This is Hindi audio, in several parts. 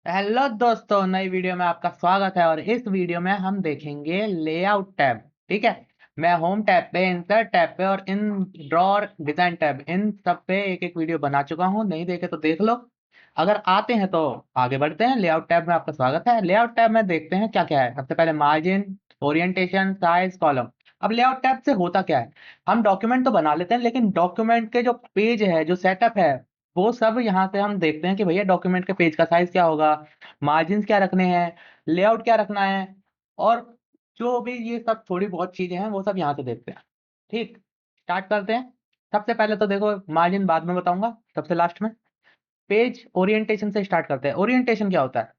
हेलो दोस्तों, नई वीडियो में आपका स्वागत है। और इस वीडियो में हम देखेंगे लेआउट टैब। ठीक है। मैं होम टैब पे, इंसर्ट टैब पे और इन ड्रॉ और डिजाइन टैब, इन सब पे एक एक वीडियो बना चुका हूँ। नहीं देखे तो देख लो। अगर आते हैं तो आगे बढ़ते हैं। लेआउट टैब में आपका स्वागत है। लेआउट टैब में देखते हैं क्या क्या है। सबसे पहले मार्जिन, ओरिएंटेशन, साइज, कॉलम। अब लेआउट टैब से होता क्या है, हम डॉक्यूमेंट तो बना लेते हैं, लेकिन डॉक्यूमेंट के जो पेज है, जो सेटअप है, वो सब यहाँ से हम देखते हैं कि भैया डॉक्यूमेंट के पेज का साइज क्या होगा, मार्जिन्स क्या रखने हैं, लेआउट क्या रखना है, और जो भी ये सब थोड़ी बहुत चीजें हैं वो सब यहाँ से देखते हैं। ठीक, स्टार्ट करते हैं। सबसे पहले तो देखो, मार्जिन बाद में बताऊंगा, सबसे लास्ट में। पेज ओरिएंटेशन से स्टार्ट करते हैं। ओरिएंटेशन क्या होता है?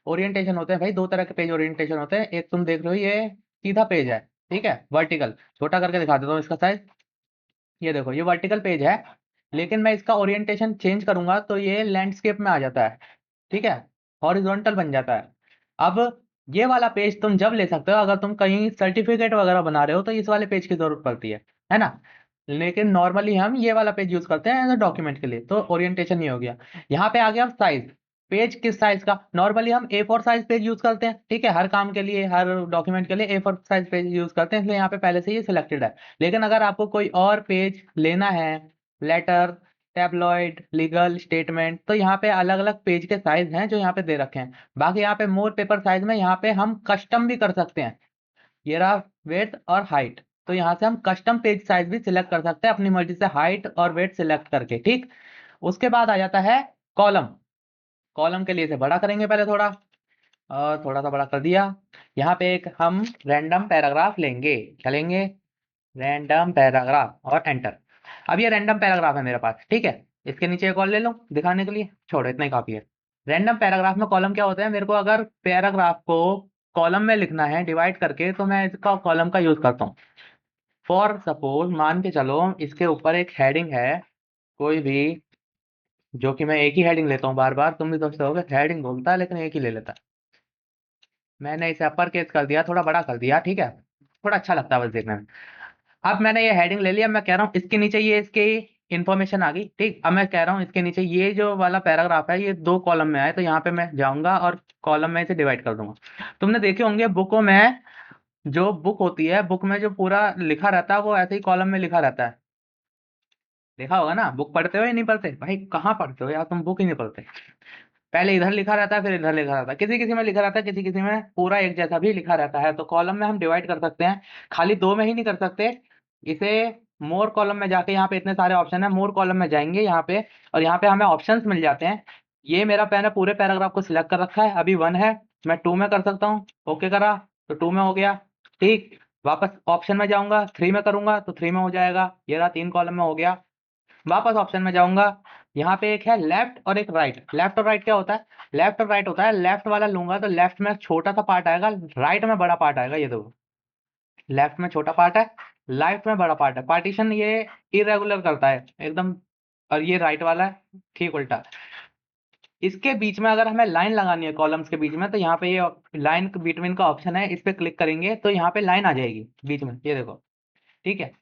ओरिएंटेशन होते हैं भाई, दो तरह के पेज ओरिएंटेशन होते हैं। एक तुम देख रहे हो, ये सीधा पेज है, ठीक है, वर्टिकल। छोटा करके दिखा देता हूँ इसका साइज। ये देखो, ये वर्टिकल पेज है, लेकिन मैं इसका ओरिएंटेशन चेंज करूंगा तो ये लैंडस्केप में आ जाता है। ठीक है, हॉरिजॉन्टल बन जाता है। अब ये वाला पेज तुम जब ले सकते हो अगर तुम कहीं सर्टिफिकेट वगैरह बना रहे हो, तो इस वाले पेज की जरूरत पड़ती है ना। लेकिन नॉर्मली हम ये वाला पेज यूज करते हैं एज अ डॉक्यूमेंट के लिए। तो ओरिएंटेशन ये हो गया। यहाँ पे आ गया साइज। पेज किस साइज का? नॉर्मली हम A4 साइज पेज यूज करते हैं, ठीक है, हर काम के लिए, हर डॉक्यूमेंट के लिए A4 साइज पेज यूज करते हैं, इसलिए यहाँ पे पहले से ही सिलेक्टेड है। लेकिन अगर आपको कोई और पेज लेना है, लेटर, टैबलॉइड, लीगल स्टेटमेंट, तो यहाँ पे अलग अलग पेज के साइज हैं जो यहाँ पे दे रखे हैं। बाकी यहाँ पे मोर पेपर साइज में यहाँ पे हम कस्टम भी कर सकते हैं। ये रहा वेट और हाइट। तो यहाँ से हम कस्टम पेज साइज भी सिलेक्ट कर सकते हैं अपनी मर्जी से, हाइट और वेट सिलेक्ट करके। ठीक, उसके बाद आ जाता है कॉलम। कॉलम के लिए इसे बड़ा करेंगे पहले थोड़ा, और थोड़ा सा बड़ा कर दिया। यहाँ पे एक हम रैंडम पैराग्राफ लेंगे। क्या लेंगे? रैंडम पैराग्राफ, और एंटर। अब ये रैंडम पैराग्राफ है मेरे पास, ठीक है। इसके नीचे एक और ले लो दिखाने के लिए, छोड़ो इतना ही काफी है। रैंडम पैराग्राफ में कॉलम क्या होता है, मेरे को अगर पैराग्राफ को कॉलम में लिखना है डिवाइड करके, तो मैं इसका कॉलम का यूज करता हूँ। फॉर सपोज मान के चलो, इसके ऊपर एक हेडिंग है कोई भी, जो कि मैं एक ही हेडिंग लेता हूँ बार बार। तुम भी सोचते होगे हेडिंग बोलता है लेकिन एक ही ले लेता है। मैंने इसे अपर केस कर दिया, थोड़ा बड़ा कर दिया, ठीक है, थोड़ा अच्छा लगता है बस देखने में। अब मैंने ये हेडिंग ले लिया। मैं कह रहा हूँ इसके नीचे ये इसकी इन्फॉर्मेशन आ गई। ठीक, अब मैं कह रहा हूँ इसके नीचे ये जो वाला पैराग्राफ है ये दो कॉलम में आए, तो यहाँ पे मैं जाऊंगा और कॉलम में इसे डिवाइड कर दूंगा। तुमने देखे होंगे बुकों में, जो बुक होती है, बुक में जो पूरा लिखा रहता है वो ऐसे ही कॉलम में लिखा रहता है। देखा होगा ना, बुक पढ़ते हो या नहीं पढ़ते? भाई कहाँ पढ़ते हो यार, तुम बुक ही नहीं पढ़ते। पहले इधर लिखा रहता है, फिर इधर लिखा रहता है, किसी किसी में लिखा रहता है, किसी किसी में पूरा एक जैसा भी लिखा रहता है। तो कॉलम में हम डिवाइड कर सकते हैं। खाली दो में ही नहीं कर सकते इसे। मोर कॉलम में जाके, यहाँ पे इतने सारे ऑप्शन है, मोर कॉलम में जाएंगे यहाँ पे, और यहाँ पे हमें ऑप्शंस मिल जाते हैं। ये मेरा मैंने पूरे पैराग्राफ को सिलेक्ट कर रखा है, अभी 1 है। मैं 2 में कर सकता हूँ, ओके करा तो 2 में हो गया। ठीक, वापस ऑप्शन में जाऊंगा, 3 में करूंगा तो 3 में हो जाएगा। ये रहा 3 कॉलम में हो गया। वापस ऑप्शन में जाऊंगा, यहाँ पे एक है लेफ्ट और एक राइट। लेफ्ट और राइट क्या होता है? लेफ्ट और राइट होता है, लेफ्ट वाला लूंगा तो लेफ्ट में छोटा सा पार्ट आएगा, राइट में बड़ा पार्ट आएगा। ये देखो, लेफ्ट में छोटा पार्ट है, राइट में बड़ा पार्ट है। पार्टीशन ये इरेगुलर करता है एकदम। और ये राइट वाला है, ठीक उल्टा। इसके बीच में अगर हमें लाइन लगानी है कॉलम्स के बीच में, तो यहाँ पे ये लाइन बिटवीन का ऑप्शन है, इस पे क्लिक करेंगे तो यहाँ पे लाइन आ जाएगी बीच में, ये देखो। ठीक है,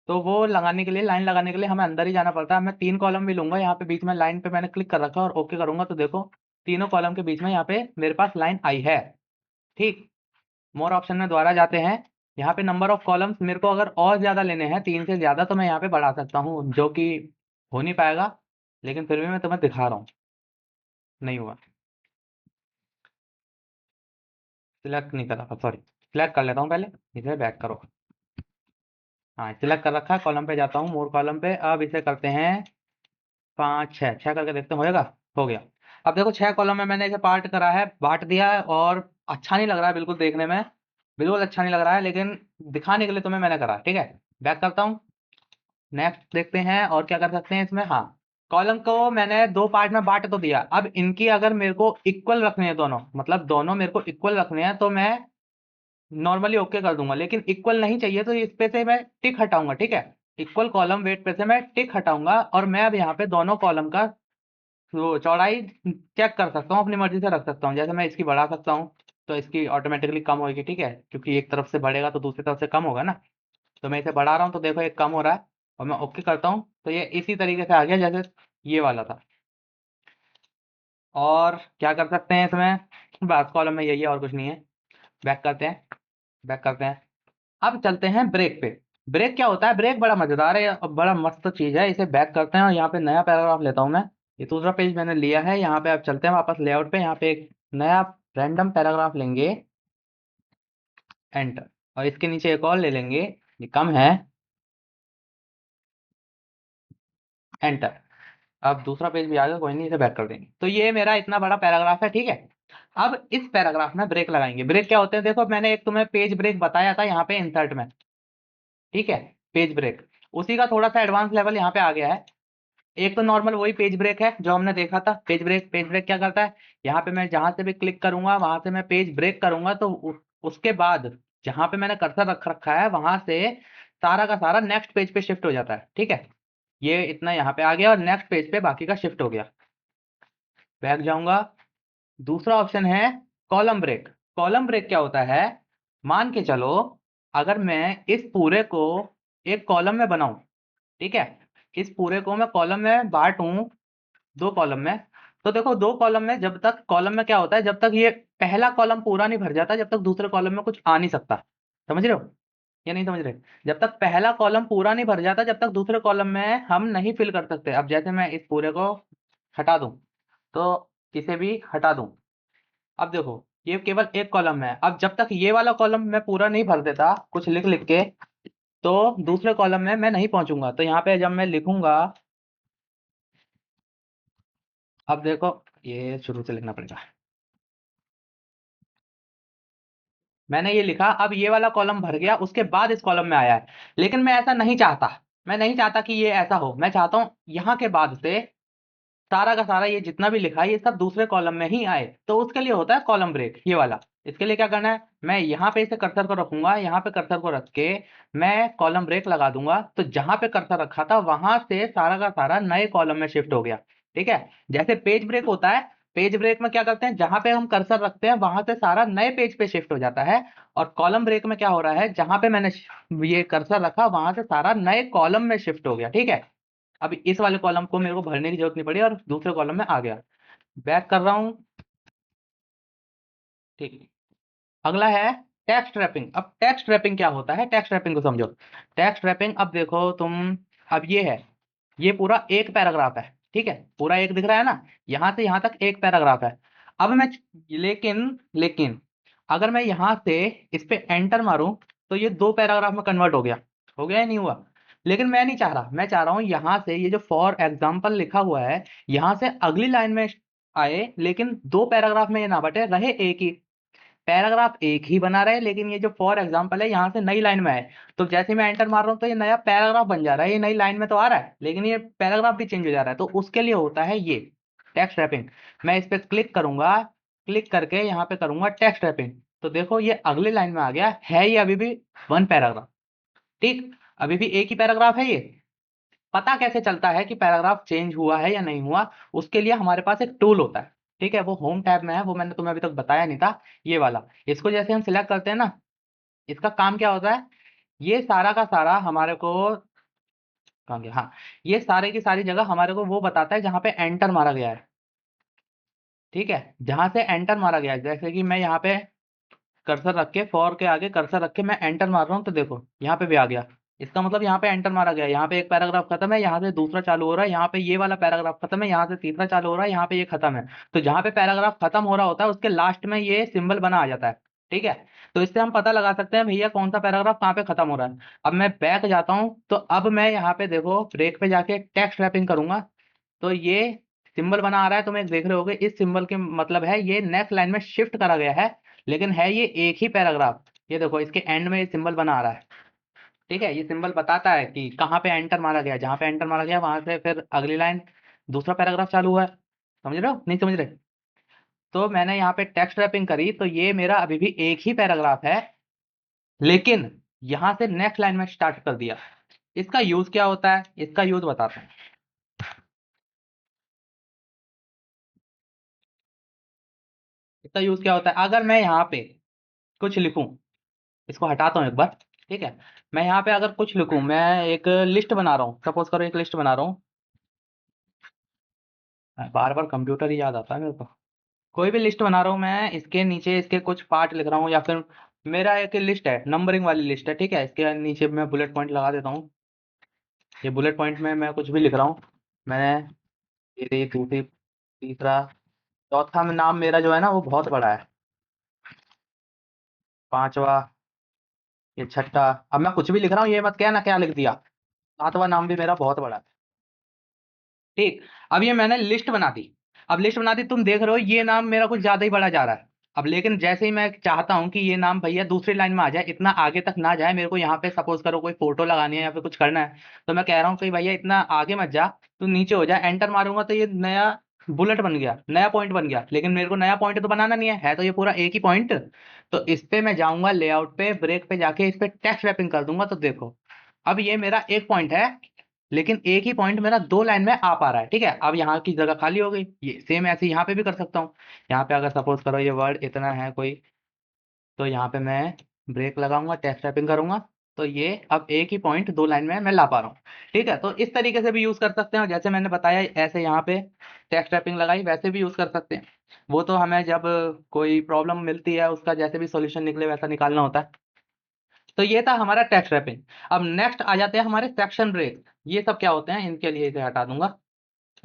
तो वो लगाने के लिए, लाइन लगाने के लिए हमें अंदर ही जाना पड़ता है। मैं 3 कॉलम भी लूंगा, यहाँ पे बीच में लाइन पे मैंने क्लिक कर रखा है और ओके करूंगा तो देखो, तीनों कॉलम के बीच में यहाँ पे मेरे पास लाइन आई है। ठीक, मोर ऑप्शन में दोबारा जाते हैं। यहाँ पे नंबर ऑफ कॉलम्स, मेरे को अगर और ज्यादा लेने हैं, 3 से ज्यादा, तो मैं यहाँ पे बढ़ा सकता हूँ, जो कि हो नहीं पाएगा, लेकिन फिर भी मैं तुम्हें दिखा रहा हूँ। नहीं हुआ, सिलेक्ट नहीं करा, सॉरी, सिलेक्ट कर लेता हूँ पहले, इसे बैक करो। हाँ, सिलेक्ट कर रखा है, कॉलम पे जाता हूँ, मोर कॉलम पे। अब इसे करते हैं 5 6 6 करके देखते हैं होएगा। हो गया। अब देखो 6 कॉलम में मैंने इसे पार्ट करा है, बांट दिया है, और अच्छा नहीं लग रहा है बिल्कुल देखने में, बिल्कुल अच्छा नहीं लग रहा है, लेकिन दिखाने के लिए तुम्हें मैंने करा, ठीक है। बैक करता हूँ, नेक्स्ट देखते हैं और क्या कर सकते हैं इसमें। हाँ, कॉलम को मैंने दो पार्ट में बांट तो दिया। अब इनकी अगर मेरे को इक्वल रखने हैं दोनों, मतलब दोनों मेरे को इक्वल रखने हैं, तो मैं नॉर्मली ओके कर दूंगा। लेकिन इक्वल नहीं चाहिए तो इस पे से मैं टिक हटाऊंगा, ठीक है। इक्वल कॉलम वेट पे से मैं टिक हटाऊंगा, और मैं अब यहाँ पे दोनों कॉलम का तो चौड़ाई चेक कर सकता हूँ, अपनी मर्जी से रख सकता हूँ। जैसे मैं इसकी बढ़ा सकता हूँ तो इसकी ऑटोमेटिकली कम होगी, ठीक है, क्योंकि एक तरफ से बढ़ेगा तो दूसरी तरफ से कम होगा ना। तो मैं इसे बढ़ा रहा हूँ तो देखो ये कम हो रहा है, और मैं ओके करता हूँ तो ये इसी तरीके से आ गया जैसे ये वाला था। और क्या कर सकते हैं इसमें, बस कॉलम में यही है और कुछ नहीं है। बैक करते हैं, बैक करते हैं। अब चलते हैं ब्रेक पे। ब्रेक क्या होता है, ब्रेक बड़ा मजेदार है और बड़ा मस्त चीज है। इसे बैक करते हैं और यहाँ पे नया पैराग्राफ लेता हूँ मैं। ये दूसरा पेज मैंने लिया है, यहाँ पे अब चलते हैं वापस लेआउट पे। यहाँ पे एक नया रैंडम पैराग्राफ लेंगे, एंटर। और इसके नीचे एक और ले लेंगे, ये कम है, एंटर। अब दूसरा पेज भी आ गया, कोई नहीं, इसे बैक कर देंगे। तो ये मेरा इतना बड़ा पैराग्राफ है, ठीक है। अब इस पैराग्राफ में ब्रेक लगाएंगे। ब्रेक क्या होते हैं, देखो मैंने एक तुम्हें पेज ब्रेक बताया था यहाँ पे इंसर्ट में, ठीक है। पेज ब्रेक उसी का थोड़ा सा एडवांस लेवल यहाँ पे आ गया है। एक तो नॉर्मल वही पेज ब्रेक है जो हमने देखा था। पेज ब्रेक, पेज ब्रेक क्या करता है, यहाँ पे मैं जहां से भी क्लिक करूंगा वहां से मैं पेज ब्रेक करूंगा, तो उसके बाद जहां पे मैंने कर्सर रख रखा है वहां से सारा का सारा नेक्स्ट पेज पे शिफ्ट हो जाता है, ठीक है। ये इतना यहाँ पे आ गया और नेक्स्ट पेज पे बाकी का शिफ्ट हो गया। बैक जाऊंगा, दूसरा ऑप्शन है कॉलम ब्रेक। कॉलम ब्रेक क्या होता है, मान के चलो अगर मैं इस पूरे को एक कॉलम में बनाऊं, ठीक है। इस पूरे को मैं कॉलम में बांटूं, दो कॉलम में। तो देखो दो कॉलम में, जब तक कॉलम में क्या होता है, जब तक ये पहला कॉलम पूरा नहीं भर जाता जब तक दूसरे कॉलम में कुछ आ नहीं सकता। समझ रहे हो या नहीं समझ रहे। जब तक पहला कॉलम पूरा नहीं भर जाता जब तक दूसरे कॉलम में हम नहीं फिल कर सकते। अब जैसे मैं इस पूरे को हटा दूं, तो इसे भी हटा दूं। अब देखो ये केवल एक कॉलम है। अब जब तक ये वाला कॉलम मैं पूरा नहीं भर देता कुछ लिख लिख के, तो दूसरे कॉलम में मैं नहीं पहुंचूंगा। तो यहाँ पे जब मैं लिखूंगा, अब देखो ये शुरू से लिखना पड़ेगा। मैंने ये लिखा, अब ये वाला कॉलम भर गया उसके बाद इस कॉलम में आया है। लेकिन मैं ऐसा नहीं चाहता, मैं नहीं चाहता कि ये ऐसा हो। मैं चाहता हूं यहाँ के बाद से सारा का सारा ये जितना भी लिखा है ये सब दूसरे कॉलम में ही आए। तो उसके लिए होता है कॉलम ब्रेक, ये वाला। इसके लिए क्या करना है, मैं यहाँ पे इसे कर्सर को रखूंगा, यहाँ पे कर्सर को रख के मैं कॉलम ब्रेक लगा दूंगा। तो जहां पे कर्सर रखा था वहां से सारा का सारा नए कॉलम में शिफ्ट हो गया, ठीक है। जैसे पेज ब्रेक होता है, पेज ब्रेक में क्या करते हैं, जहां पे हम कर्सर रखते हैं वहां से सारा नए पेज पे शिफ्ट हो जाता है। और कॉलम ब्रेक में क्या हो रहा है, जहां पे मैंने ये कर्सर रखा वहां से सारा नए कॉलम में शिफ्ट हो गया, ठीक है। अब इस वाले कॉलम को मेरे को भरने की जरूरत नहीं पड़ी और दूसरे कॉलम में आ गया। बैक कर रहा हूं, ठीक है। अगला है टेक्स्ट रैपिंग। अब टेक्स्ट रैपिंग क्या होता है, टेक्स्ट रैपिंग को समझो। टेक्स्ट रैपिंग, अब देखो तुम, अब ये है, ये पूरा एक पैराग्राफ है, ठीक है। पूरा एक दिख रहा है ना, यहां से यहां तक एक पैराग्राफ है। अब मैं, लेकिन लेकिन अगर मैं यहां से इस पे एंटर मारूं तो ये दो पैराग्राफ में कन्वर्ट हो गया या नहीं हुआ। लेकिन मैं नहीं चाह रहा, मैं चाह रहा हूं यहां से ये जो फॉर एग्जाम्पल लिखा हुआ है यहां से अगली लाइन में आए, लेकिन दो पैराग्राफ में ये ना बटे रहे, एक ही पैराग्राफ एक ही बना रहे, लेकिन ये जो फॉर एग्जाम्पल है यहाँ से नई लाइन में है। तो जैसे मैं एंटर मार रहा हूँ तो ये नया पैराग्राफ बन जा रहा है। ये नई लाइन में तो आ रहा है लेकिन ये पैराग्राफ भी चेंज हो जा रहा है। तो उसके लिए होता है ये टेक्स्ट रैपिंग। मैं इस पर क्लिक करूंगा, क्लिक करके यहाँ पे करूंगा टेक्स्ट रैपिंग, तो देखो ये अगले लाइन में आ गया है। ये अभी भी वन पैराग्राफ, ठीक, अभी भी एक ही पैराग्राफ है ये। पता कैसे चलता है कि पैराग्राफ चेंज हुआ है या नहीं हुआ, उसके लिए हमारे पास एक टूल होता है, ठीक है। वो होम टैब में है, वो मैंने तुम्हें अभी तक बताया नहीं था। ये वाला, इसको जैसे हम सिलेक्ट करते हैं ना, इसका काम क्या होता है, ये सारा का सारा हमारे को, कहाँ गया, हाँ, ये सारे की सारी जगह हमारे को वो बताता है जहाँ पे एंटर मारा गया है, ठीक है। जहां से एंटर मारा गया है, जैसे कि मैं यहाँ पे कर्सर रख के, फॉर के आगे कर्सर रख के मैं एंटर मार रहा हूँ, तो देखो यहाँ पे भी आ गया। इसका मतलब यहाँ पे एंटर मारा गया, यहाँ पे एक पैराग्राफ खत्म है, यहाँ से दूसरा चालू हो रहा है, यहाँ पे ये वाला पैराग्राफ खत्म है, यहाँ से तीसरा चालू हो रहा है, यहाँ पे ये खत्म है। तो जहाँ पे पैराग्राफ खत्म हो रहा होता है उसके लास्ट में ये सिंबल बना आ जाता है, ठीक है। तो इससे हम पता लगा सकते हैं भैया कौन सा पैराग्राफ कहाँ पे खत्म हो रहा है। अब मैं बैक जाता हूँ, तो अब मैं यहाँ पे देखो ब्रेक पे जाके टेक्स्ट रैपिंग करूंगा, तो ये सिंबल बना आ रहा है। तो मैं देख रहे होगे इस सिंबल के मतलब है ये नेक्स्ट लाइन में शिफ्ट करा गया है, लेकिन है ये एक ही पैराग्राफ। ये देखो इसके एंड में ये सिंबल बना आ रहा है, ठीक है। ये सिंबल बताता है कि कहाँ पे एंटर मारा गया, जहां पे एंटर मारा गया वहां से फिर अगली लाइन दूसरा पैराग्राफ चालू हुआ है। समझ रहे हो नहीं समझ रहे। तो मैंने यहाँ पे टेक्स्ट रैपिंग करी तो ये मेरा अभी भी एक ही पैराग्राफ है, लेकिन यहां से नेक्स्ट लाइन में स्टार्ट कर दिया। इसका यूज क्या होता है, इसका यूज बताते हैं। इसका यूज क्या होता है, अगर मैं यहाँ पे कुछ लिखूं, इसको हटाता हूँ एक बार, ठीक है। मैं यहाँ पे अगर कुछ लिखूं, मैं एक लिस्ट बना रहा हूँ, सपोज करो एक लिस्ट बना रहा हूँ, बार बार कंप्यूटर ही याद आता है मेरे को। कोई भी लिस्ट बना रहा हूँ मैं, इसके नीचे इसके कुछ पार्ट लिख रहा हूँ, या फिर मेरा एक लिस्ट है, नंबरिंग वाली लिस्ट है, ठीक है। इसके नीचे मैं बुलेट पॉइंट लगा देता हूँ। ये बुलेट पॉइंट में मैं कुछ भी लिख रहा हूँ। मैंने ये दूसरी, तीसरा, चौथा में नाम मेरा जो है ना वो बहुत बड़ा है, पांचवा, ये छठा। अब मैं कुछ भी लिख रहा हूँ, ये मत कहना क्या लिख दिया। सातवां नाम भी मेरा बहुत बड़ा है। ठीक। अब ये मैंने लिस्ट बना दी। अब लिस्ट बना दी, तुम देख रहे हो ये नाम मेरा कुछ ज्यादा ही बड़ा जा रहा है। अब लेकिन जैसे ही मैं चाहता हूं कि ये नाम भैया दूसरी लाइन में आ जाए, इतना आगे तक ना जाए, मेरे को यहाँ पे सपोज करो कोई फोटो लगानी है या फिर कुछ करना है, तो मैं कह रहा हूँ कि भैया इतना आगे मत जा, तू नीचे हो जा। एंटर मारूंगा तो ये नया बुलेट बन गया, नया पॉइंट बन गया। लेकिन मेरे को नया पॉइंट तो बनाना नहीं है तो ये पूरा एक ही पॉइंट। तो इस पे मैं जाऊंगा लेआउट पे, ब्रेक पे जाके इस पे टेक्स्ट रैपिंग कर दूंगा। तो देखो, अब ये मेरा एक पॉइंट है, लेकिन एक ही पॉइंट मेरा दो लाइन में आ पा रहा है, ठीक है। अब यहाँ की जगह खाली हो गई। ये सेम ऐसे यहाँ पे भी कर सकता हूँ। यहाँ पे अगर सपोज करो ये वर्ड इतना है कोई, तो यहाँ पे मैं ब्रेक लगाऊंगा, टेक्स्ट टाइपिंग करूंगा, तो ये अब एक ही पॉइंट दो लाइन में मैं ला पा रहा हूँ, ठीक है। तो इस तरीके से भी यूज कर सकते हैं, जैसे मैंने बताया ऐसे यहाँ पे टेक्स्ट टाइपिंग लगाई, वैसे भी यूज कर सकते हैं। वो तो हमें जब कोई प्रॉब्लम मिलती है उसका जैसे भी सॉल्यूशन निकले वैसा निकालना होता है। तो ये था हमारा टेक्स्ट रैपिंग। अब नेक्स्ट आ जाते हैं हमारे सेक्शन ब्रेक। ये सब क्या होते हैं, इनके लिए इसे हटा दूंगा,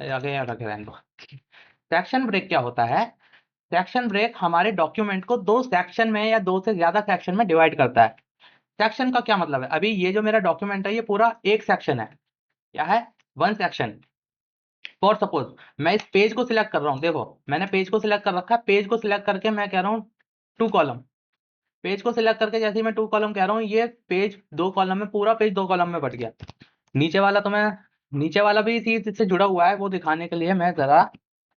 आगे रखे रहने दो। सेक्शन ब्रेक क्या होता है? सेक्शन ब्रेक हमारे डॉक्यूमेंट को दो सेक्शन में या दो से ज्यादा सेक्शन में डिवाइड करता है। सेक्शन का क्या मतलब है? अभी ये जो मेरा डॉक्यूमेंट है ये पूरा एक सेक्शन है। क्या है? One section. फॉर सपोज मैं इस पेज को सिलेक्ट कर रहा हूँ, देखो मैंने पेज को सिलेक्ट कर रखा है। पेज को सिलेक्ट करके मैं कह रहा हूँ टू कॉलम। पेज को सिलेक्ट करके जैसे ही मैं टू कॉलम कह रहा हूँ, ये पेज दो कॉलम में, पूरा पेज दो कॉलम में बट गया। नीचे वाला तो मैं, नीचे वाला भी इसी से जुड़ा हुआ है, वो दिखाने के लिए मैं जरा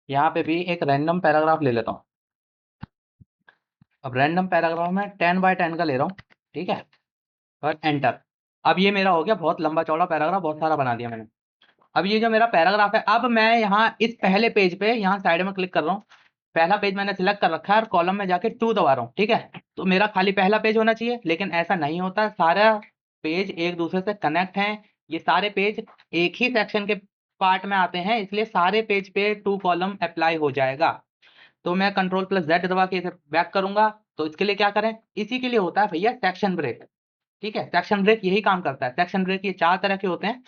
यहाँ पे भी एक रैंडम पैराग्राफ ले लेता हूँ। अब रैंडम पैराग्राफ में 10 बाय 10 का ले रहा हूँ, ठीक है, और एंटर। अब ये मेरा हो गया बहुत लंबा चौड़ा पैराग्राफ, बहुत सारा बना दिया मैंने। अब ये जो मेरा पैराग्राफ है, अब मैं यहाँ इस पहले पेज पे यहाँ साइड में क्लिक कर रहा हूँ। पहला पेज मैंने सिलेक्ट कर रखा है और कॉलम में जाके टू दबा रहा हूँ, ठीक है। तो मेरा खाली पहला पेज होना चाहिए, लेकिन ऐसा नहीं होता। सारा पेज एक दूसरे से कनेक्ट हैं। ये सारे पेज एक ही सेक्शन के पार्ट में आते हैं, इसलिए सारे पेज पे टू कॉलम अप्लाई हो जाएगा। तो मैं कंट्रोल प्लस जेड दबा के इसे बैक करूंगा। तो इसके लिए क्या करें? इसी के लिए होता है भैया सेक्शन ब्रेक, ठीक है। सेक्शन ब्रेक यही काम करता है। सेक्शन ब्रेक ये चार तरह के होते हैं।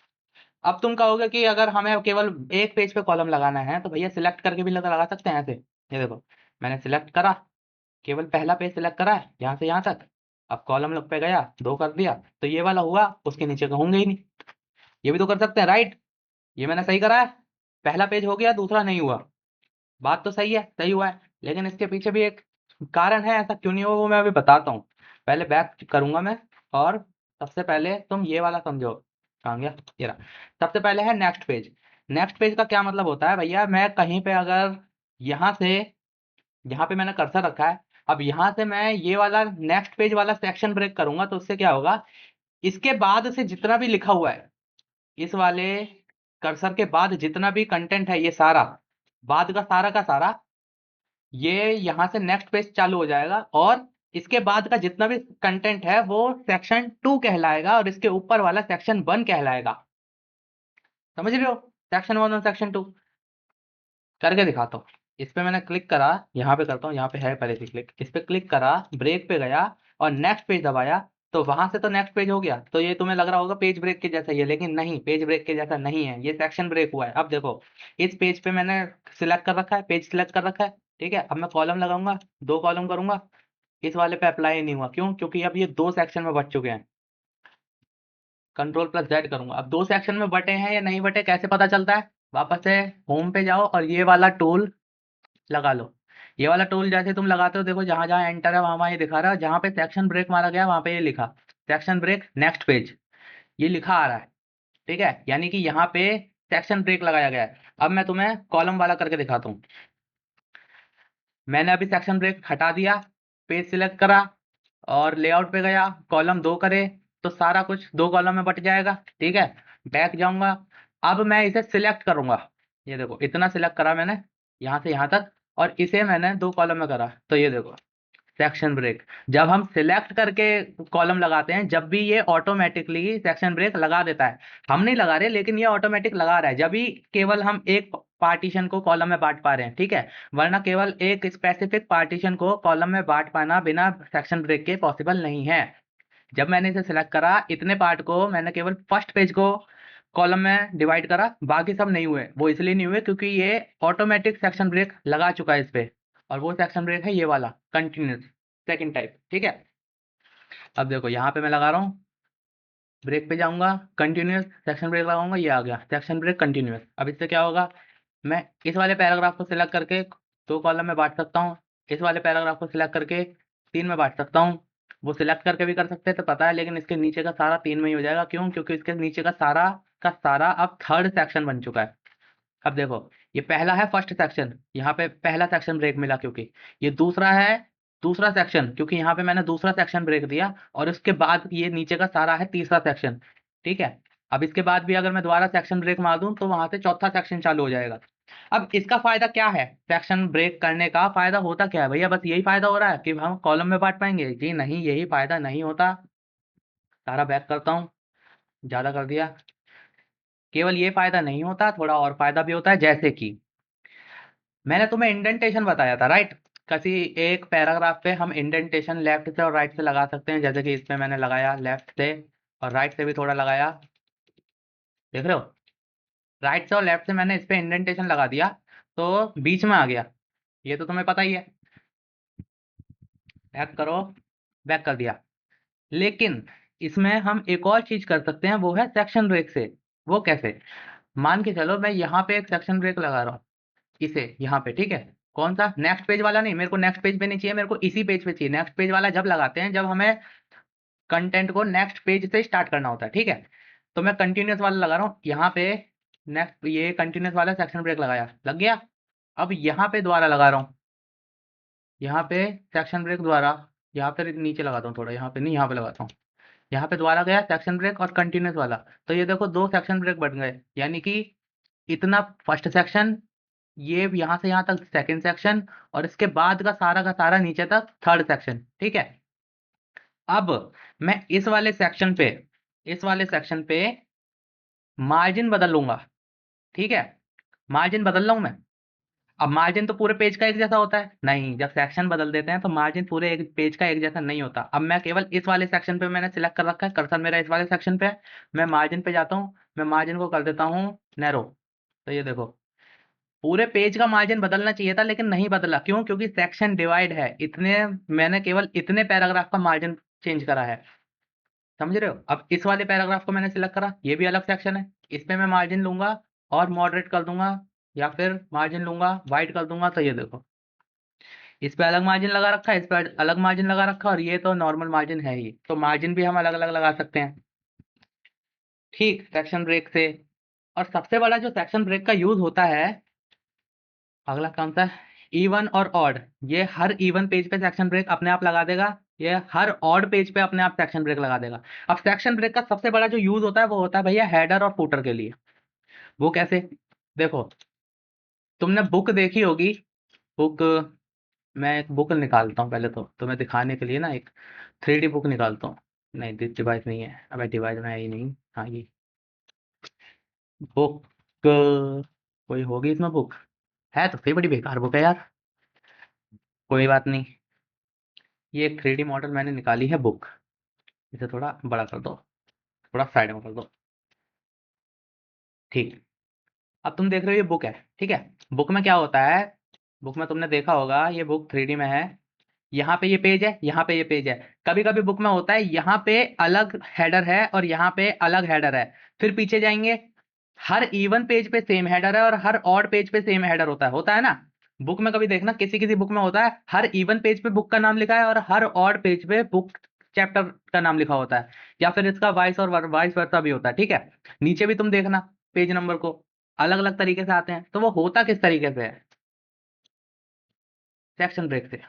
अब तुम कहोगे कि अगर हमें केवल एक पेज पे कॉलम लगाना है तो भैया सिलेक्ट करके भी लगा सकते हैं ऐसे। ये देखो, मैंने सिलेक्ट करा, केवल पहला पेज सिलेक्ट करा है यहाँ से यहाँ तक। अब कॉलम लग पे गया, दो कर दिया, तो ये वाला हुआ, उसके नीचे का होंगे ही नहीं। ये भी तो कर सकते हैं, राइट? ये मैंने सही करा है, पहला पेज हो गया, दूसरा नहीं हुआ। बात तो सही है, सही हुआ है, लेकिन इसके पीछे भी एक कारण है। ऐसा क्यों नहीं हुआ वो मैं अभी बताता हूँ। पहले बैक करूंगा मैं, और सबसे पहले तुम ये वाला समझो। कहाँ गया? ये रहा। सबसे पहले है नेक्स्ट पेज। नेक्स्ट पेज का क्या मतलब होता है भैया? मैं कहीं पे अगर यहाँ से, यहाँ पे मैंने कर्सर रखा है, अब यहाँ से मैं ये वाला नेक्स्ट पेज वाला सेक्शन ब्रेक करूंगा, तो उससे क्या होगा? इसके बाद से जितना भी लिखा हुआ है, इस वाले कर्सर के बाद जितना भी कंटेंट है, ये सारा बाद का सारा ये यहाँ से नेक्स्ट पेज चालू हो जाएगा, और इसके बाद का जितना भी कंटेंट है वो सेक्शन 2 कहलाएगा, और इसके ऊपर वाला सेक्शन 1 कहलाएगा। समझ रहे हो? सेक्शन 1 और सेक्शन 2 करके दिखाता हूँ। इस पे मैंने क्लिक करा, यहाँ पे करता हूँ, यहाँ पे है पहले से क्लिक, इस पे क्लिक करा, ब्रेक पे गया और नेक्स्ट पेज दबाया, तो वहां से तो नेक्स्ट पेज हो गया। तो ये तुम्हें लग रहा होगा पेज ब्रेक के जैसा ही है, लेकिन नहीं, पेज ब्रेक के जैसा नहीं है, ये सेक्शन ब्रेक हुआ है। अब देखो, इस पेज पे मैंने सिलेक्ट कर रखा है, पेज सिलेक्ट कर रखा है, ठीक है। अब मैं कॉलम लगाऊंगा, दो कॉलम करूंगा, इस वाले पे अप्लाई नहीं हुआ, क्यों? क्योंकि अब ये दो सेक्शन में बट चुके हैं। कंट्रोल प्लस जेड करूंगा, अब दो सेक्शन में बटे हैं या नहीं बटे कैसे पता चलता है? वापस से होम पे जाओ और ये वाला टूल लगा लो। ये वाला टूल जैसे तुम लगाते हो, देखो जहां जहां एंटर है वहां वहां ये दिखा रहा है, जहां पे सेक्शन ब्रेक मारा गया वहां पे ये लिखा सेक्शन ब्रेक नेक्स्ट पेज, ये लिखा आ रहा है, ठीक है। यानी कि यहाँ पे सेक्शन ब्रेक लगाया गया है। अब मैं तुम्हें कॉलम वाला करके दिखाता हूँ। मैंने अभी सेक्शन ब्रेक हटा दिया, पेज सिलेक्ट करा और लेआउट पे गया, कॉलम दो करे, तो सारा कुछ दो कॉलम में बट जाएगा, ठीक है। बैक जाऊंगा, अब मैं इसे सिलेक्ट करूंगा। ये देखो इतना सिलेक्ट करा मैंने, यहाँ से यहाँ तक, और इसे मैंने दो कॉलम में करा, तो ये देखो सेक्शन ब्रेक। जब हम सिलेक्ट करके कॉलम लगाते हैं, जब भी ये ऑटोमेटिकली सेक्शन ब्रेक लगा देता है। हम नहीं लगा रहे, लेकिन ये ऑटोमेटिक लगा रहा है। जब भी केवल हम एक पार्टीशन को कॉलम में बांट पा रहे हैं, ठीक है, वरना केवल एक स्पेसिफिक पार्टीशन को कॉलम में बांट पाना बिना सेक्शन ब्रेक के पॉसिबल नहीं है। जब मैंने इसे सिलेक्ट करा, इतने पार्ट को मैंने केवल फर्स्ट पेज को कॉलम में डिवाइड करा, बाकी सब नहीं हुए। वो इसलिए नहीं हुए क्योंकि ये ऑटोमेटिक सेक्शन ब्रेक लगा चुका है इस पे, और वो सेक्शन ब्रेक है ये वाला कंटिन्यूस सेकंड टाइप, ठीक है। अब देखो यहाँ पे मैं लगा रहा हूँ, ब्रेक पे जाऊंगा, कंटिन्यूस सेक्शन ब्रेक लगाऊंगा, ये आ गया सेक्शन ब्रेक कंटिन्यूस। अब इससे क्या होगा, मैं इस वाले पैराग्राफ को सिलेक्ट करके 2 कॉलम में बांट सकता हूँ, इस वाले पैराग्राफ को सिलेक्ट करके 3 में बांट सकता हूँ। वो सिलेक्ट करके भी कर सकते हैं तो पता है, लेकिन इसके नीचे का सारा 3 में ही हो जाएगा। क्यों? क्योंकि इसके नीचे का सारा अब थर्ड सेक्शन बन चुका है। अब देखो, ये पहला है फर्स्ट सेक्शन, यहाँ पे पहला सेक्शन ब्रेक मिला, क्योंकि ये दूसरा है दूसरा सेक्शन, क्योंकि यहाँ पे मैंने दूसरा सेक्शन ब्रेक दिया, और उसके बाद ये नीचे का सारा है तीसरा सेक्शन, ठीक है। अब इसके बाद भी अगर मैं दोबारा सेक्शन ब्रेक मार दूं तो वहां से चौथा सेक्शन चालू हो जाएगा। अब इसका फायदा क्या है, सेक्शन ब्रेक करने का फायदा होता क्या है भैया? बस यही फायदा हो रहा है कि हम कॉलम में बांट पाएंगे? जी नहीं, यही फायदा नहीं होता। सारा बैक करता हूँ, ज्यादा कर दिया। केवल ये फायदा नहीं होता, थोड़ा और फायदा भी होता है, जैसे कि मैंने तुम्हें इंडेंटेशन बताया था, राइट? किसी एक पैराग्राफ पे हम इंडेंटेशन लेफ्ट से और राइट से लगा सकते हैं, जैसे कि इसमें मैंने लगाया लेफ्ट से, और राइट से भी थोड़ा लगाया, देख रहे हो? राइट से और लेफ्ट से मैंने इस पे इंडेंटेशन लगा दिया, तो बीच में आ गया। ये तो तुम्हें पता ही है। बैक करो, बैक कर दिया। लेकिन इसमें हम एक और चीज कर सकते हैं, वो है सेक्शन ब्रेक से। वो कैसे? मान के चलो मैं यहाँ पे एक सेक्शन ब्रेक लगा रहा हूँ, इसे यहाँ पे, ठीक है। कौन सा? नेक्स्ट पेज वाला नहीं, मेरे को नेक्स्ट पेज पे नहीं चाहिए, मेरे को इसी पेज पे चाहिए। नेक्स्ट पेज वाला जब लगाते हैं, जब हमें कंटेंट को नेक्स्ट पेज से स्टार्ट करना होता है, ठीक है। तो मैं कंटिन्यूस वाला लगा रहा हूँ यहाँ पे, नेक्स्ट ये कंटिन्यूस वाला सेक्शन ब्रेक लगाया, लग गया। अब यहाँ पे दोबारा लगा रहा हूँ, यहाँ पे सेक्शन ब्रेक दोबारा, यहाँ पे नीचे लगाता हूँ थोड़ा, यहाँ पे नहीं, यहाँ पे लगाता हूँ। यहाँ पे दोबारा गया सेक्शन ब्रेक और कंटिन्यूस वाला, तो ये देखो 2 सेक्शन ब्रेक बन गए, यानी कि इतना फर्स्ट सेक्शन, ये यहाँ से यहाँ तक सेकंड सेक्शन, और इसके बाद का सारा नीचे तक थर्ड सेक्शन, ठीक है। अब मैं इस वाले सेक्शन पे मार्जिन बदल लूंगा, ठीक है। मार्जिन बदल रहा हूं मैं। अब मार्जिन तो पूरे पेज का एक जैसा होता है नहीं, जब सेक्शन बदल देते हैं तो मार्जिन पूरे एक पेज का एक जैसा नहीं होता। अब मैं केवल इस वाले सेक्शन पे मैंने सिलेक्ट कर रखा है, कर्सर मेरा इस वाले सेक्शन पे है। मैं मार्जिन पे जाता हूँ, मैं मार्जिन को कर देता हूँ नैरो, तो ये देखो पूरे पेज का मार्जिन बदलना चाहिए था, लेकिन नहीं बदला। क्यों? क्योंकि सेक्शन डिवाइड है, इतने मैंने केवल इतने पैराग्राफ का मार्जिन चेंज करा है, समझ रहे हो? अब इस वाले पैराग्राफ को मैंने सिलेक्ट करा, ये भी अलग सेक्शन है, इस पे मैं मार्जिन लूंगा और मॉडरेट कर दूंगा, या फिर मार्जिन लूंगा वाइड कर दूंगा, तो ये देखो इस पे अलग मार्जिन लगा रखा है, इस पे अलग मार्जिन लगा रखा है, और ये तो नॉर्मल मार्जिन है ही, तो मार्जिन भी हम अलग अलग लगा सकते हैं, ठीक, सेक्शन ब्रेक से। और सबसे बड़ा जो सेक्शन ब्रेक का यूज होता है, अगला कौन सा? इवन और ऑड। ये हर इवन पेज पे सेक्शन ब्रेक अपने आप लगा देगा, ये हर ऑड पेज पे अपने आप सेक्शन ब्रेक लगा देगा। अब सेक्शन ब्रेक का सबसे बड़ा जो यूज होता है वो होता है भैया हेडर और फुटर के लिए। वो कैसे? देखो, तुमने बुक देखी होगी, बुक, मैं एक बुक निकालता हूँ पहले तो तुम्हें दिखाने के लिए ना, एक 3D बुक निकालता हूँ। नहीं, डिवाइस नहीं है, अब डिवाइस में है ही नहीं। हाँ, ये बुक, कोई होगी इसमें बुक, है तो सही, बड़ी बेकार बुक है यार। कोई बात नहीं, ये एक 3D मॉडल मैंने निकाली है बुक। इसे थोड़ा बड़ा कर दो, थोड़ा साइड में कर दो, ठीक। अब तुम देख रहे हो ये बुक है, ठीक है। बुक में क्या होता है, बुक में तुमने देखा होगा, ये बुक 3D में है, यहाँ पे ये पेज है, यहाँ पे ये पेज है। कभी कभी बुक में होता है यहाँ पे अलग हेडर है और यहाँ पे अलग हेडर है, फिर पीछे जाएंगे, हर इवन पेज पे सेम हेडर है और हर ऑड पेज पे सेम हेडर होता है ना। बुक में कभी देखना, किसी किसी बुक में होता है हर इवन पेज पे बुक का नाम लिखा है और हर ऑड पेज पे बुक चैप्टर का नाम लिखा होता है, या फिर इसका वाइस और वाइस वर्सा भी होता है, ठीक है। नीचे भी तुम देखना पेज नंबर को अलग अलग तरीके से आते हैं, तो वो होता किस तरीके से है? सेक्शन ब्रेक से।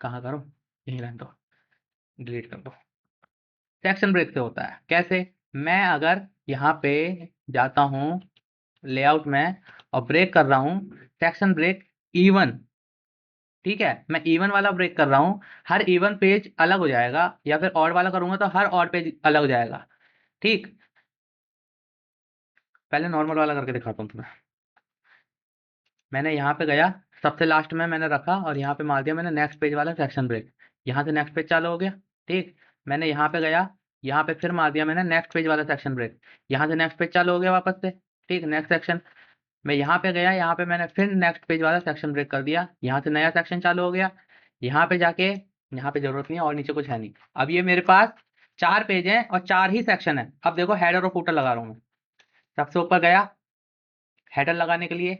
कहाँ करो, यहीं रहने दो, डिलीट कर दो। सेक्शन ब्रेक से होता है कैसे? मैं अगर यहाँ पे जाता हूँ लेआउट में और ब्रेक कर रहा हूँ, सेक्शन ब्रेक इवन, ठीक है, मैं इवन वाला ब्रेक कर रहा हूँ, हर इवन पेज अलग हो जाएगा, या फिर ऑड वाला करूंगा तो हर ऑड पेज अलग हो जाएगा, ठीक। पहले नॉर्मल वाला करके दिखाता हूँ तुम्हें। मैंने यहाँ पे गया, सबसे लास्ट में मैंने रखा और यहाँ पे मार दिया मैंने नेक्स्ट पेज वाला सेक्शन ब्रेक। यहाँ से नेक्स्ट पेज चालू हो गया। ठीक, मैंने यहाँ पे गया, यहाँ पे फिर मार दिया मैंने नेक्स्ट पेज वाला सेक्शन ब्रेक। यहाँ से नेक्स्ट पेज चालू हो गया वापस से। ठीक, नेक्स्ट सेक्शन। मैं यहाँ पे गया, यहाँ पे मैंने फिर नेक्स्ट पेज वाला सेक्शन ब्रेक कर दिया। यहाँ से नया सेक्शन चालू हो गया। यहाँ पे जाके, यहाँ पे जरूरत नहीं है और नीचे कुछ है नहीं। अब ये मेरे पास 4 पेज हैं और 4 ही सेक्शन है। अब देखो हेडर और फुटर लगा रहा हूँ मैं। सबसे ऊपर गया, हेडर लगाने के लिए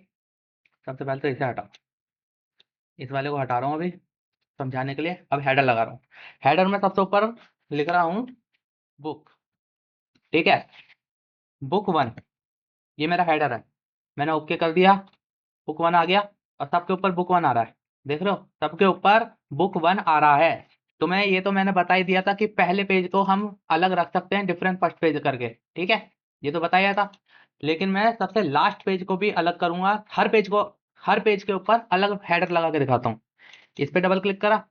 सबसे पहले तो इसे हटाओ, इस वाले को हटा रहा हूँ अभी समझाने के लिए। अब हेडर लगा रहा हूँ। हेडर में सबसे ऊपर लिख रहा हूँ बुक। ठीक है, बुक 1, ये मेरा हेडर है। मैंने ओके कर दिया, बुक 1 आ गया और सबके ऊपर बुक 1 आ रहा है। देख रहे हो, सबके ऊपर बुक 1 आ रहा है। तो मैंने बता ही दिया था कि पहले पेज को हम अलग रख सकते हैं डिफरेंट फर्स्ट पेज करके। ठीक है, ये तो बताया था। लेकिन मैं सबसे लास्ट पेज को भी अलग करूंगा। हर पेज के ऊपर अलग हेडर लगा के दिखाता हूँ। इस पे डबल क्लिक करा,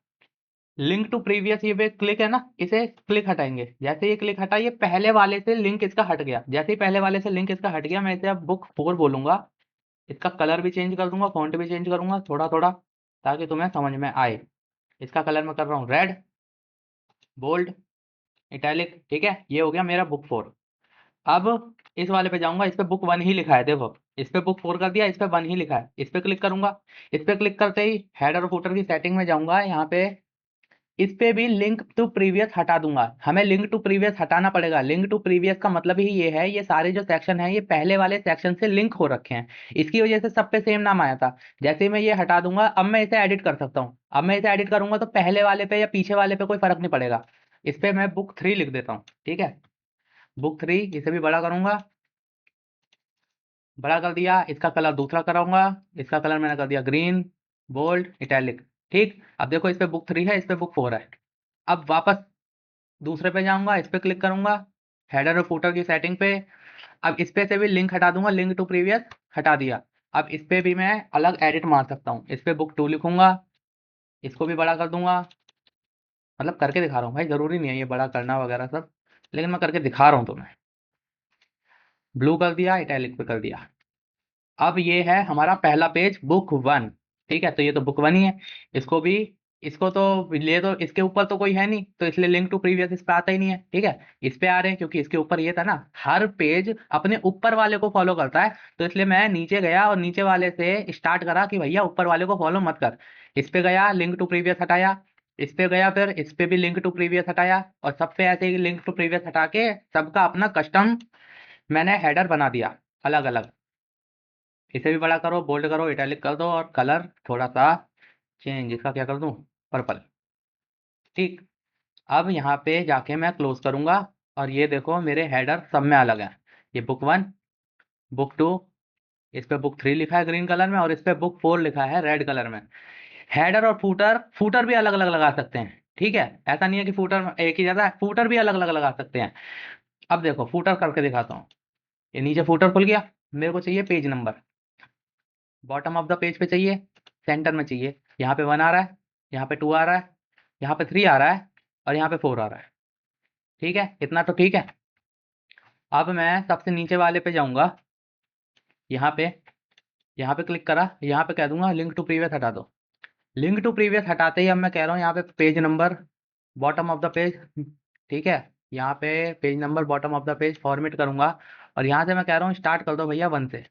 लिंक टू प्रीवियस ये पे क्लिक है ना, इसे क्लिक हटाएंगे। जैसे ये क्लिक हटा, ये पहले वाले से लिंक इसका हट गया। जैसे ही पहले वाले से लिंक इसका हट गया, मैं इसे अब बुक 4 बोलूंगा। इसका कलर भी चेंज कर दूंगा, फॉन्ट भी चेंज करूंगा थोड़ा थोड़ा, ताकि तुम्हें समझ में आए। इसका कलर मैं कर रहा हूँ रेड, बोल्ड, इटैलिक। ठीक है, ये हो गया मेरा बुक 4। अब इस वाले पे जाऊंगा, इस पे बुक 1 ही लिखा है। देखो, इस पे बुक 4 कर दिया, इस पे 1 ही लिखा है। इस पे क्लिक करूंगा। इस पे क्लिक करते ही हेडर और फुटर की सेटिंग में जाऊंगा। यहाँ पे इस पे भी लिंक टू प्रीवियस हटा दूंगा। हमें लिंक टू प्रीवियस हटाना पड़ेगा। लिंक टू प्रीवियस का मतलब ही ये है, ये सारे जो सेक्शन हैं ये पहले वाले सेक्शन से लिंक हो रखे हैं। इसकी वजह से सब पे सेम नाम आया था। जैसे ही मैं ये हटा दूंगा, अब मैं इसे एडिट कर सकता हूँ। अब मैं इसे एडिट करूंगा तो पहले वाले पे या पीछे वाले पे कोई फर्क नहीं पड़ेगा। इस पे मैं बुक 3 लिख देता हूँ। ठीक है, बुक 3, इसे भी बड़ा करूंगा। बड़ा कर दिया, इसका कलर दूसरा कराऊंगा। इसका कलर मैंने कर दिया ग्रीन, बोल्ड, इटैलिक। ठीक, अब देखो इस पे बुक 3 है, इस पे बुक 4 है। अब वापस दूसरे पे जाऊंगा, इस पे क्लिक करूंगा, हेडर और फुटर की सेटिंग पे। अब इस पे से भी लिंक हटा दूंगा, लिंक टू प्रीवियस हटा दिया। अब इस पे भी मैं अलग एडिट मार सकता हूँ। इस पे बुक 2 लिखूंगा, इसको भी बड़ा कर दूंगा। मतलब करके दिखा रहा हूँ भाई, जरूरी नहीं है ये बड़ा करना वगैरह सब, लेकिन मैं करके दिखा रहा हूँ तुम्हें। ब्लू कर दिया, इटैलिक पे कर दिया। अब ये है हमारा पहला पेज बुक 1। ठीक है, तो ये तो बुक 1 ही है। इसको भी, इसको तो ले, तो इसके ऊपर तो कोई है नहीं, तो इसलिए लिंक टू प्रीवियस इस पे आता ही नहीं है। ठीक है, इस पे आ रहे हैं क्योंकि इसके ऊपर ये था ना, हर पेज अपने ऊपर वाले को फॉलो करता है। तो इसलिए मैं नीचे गया और नीचे वाले से स्टार्ट करा कि भैया ऊपर वाले को फॉलो मत कर। इस पे गया, लिंक टू प्रीवियस हटाया। इस पे गया, फिर इस पे भी लिंक टू प्रीवियस हटाया और सब पे ऐसे ही लिंक टू प्रीवियस हटा के सबका अपना कस्टम मैंने हेडर बना दिया अलग अलग। इसे भी बड़ा करो, बोल्ड करो, इटैलिक कर दो और कलर थोड़ा सा चेंज, इसका क्या कर दूं, पर्पल। ठीक, अब यहाँ पे जाके मैं क्लोज करूंगा और ये देखो मेरे हेडर सब में अलग है। ये बुक 1, बुक 2, इस पे बुक 3 लिखा है ग्रीन कलर में और इस पे बुक 4 लिखा है रेड कलर में। हेडर और फूटर, फूटर भी अलग अलग लगा सकते हैं। ठीक है, ऐसा नहीं है कि फूटर एक ही जैसा है, फूटर भी अलग अलग लगा सकते हैं। अब देखो फूटर करके दिखाता हूँ। ये नीचे फूटर खुल गया। मेरे को चाहिए page number, bottom of the page पे चाहिए, सेंटर में चाहिए। यहाँ पे 1 आ रहा है, यहाँ पे 2 आ रहा है, यहाँ पे 3 आ रहा है और यहाँ पे 4 आ रहा है। ठीक है, इतना तो ठीक है। अब मैं सबसे नीचे वाले पे जाऊंगा, यहाँ पे क्लिक करा, यहाँ पे कह दूंगा लिंक टू प्रीवियस हटा दो। लिंक टू प्रीवियस हटाते ही अब मैं कह रहा हूँ यहाँ पे page number, bottom of the page. ठीक है, यहाँ पे page number bottom of the page format करूंगा और यहाँ से मैं कह रहा हूँ स्टार्ट कर दो भैया 1 से।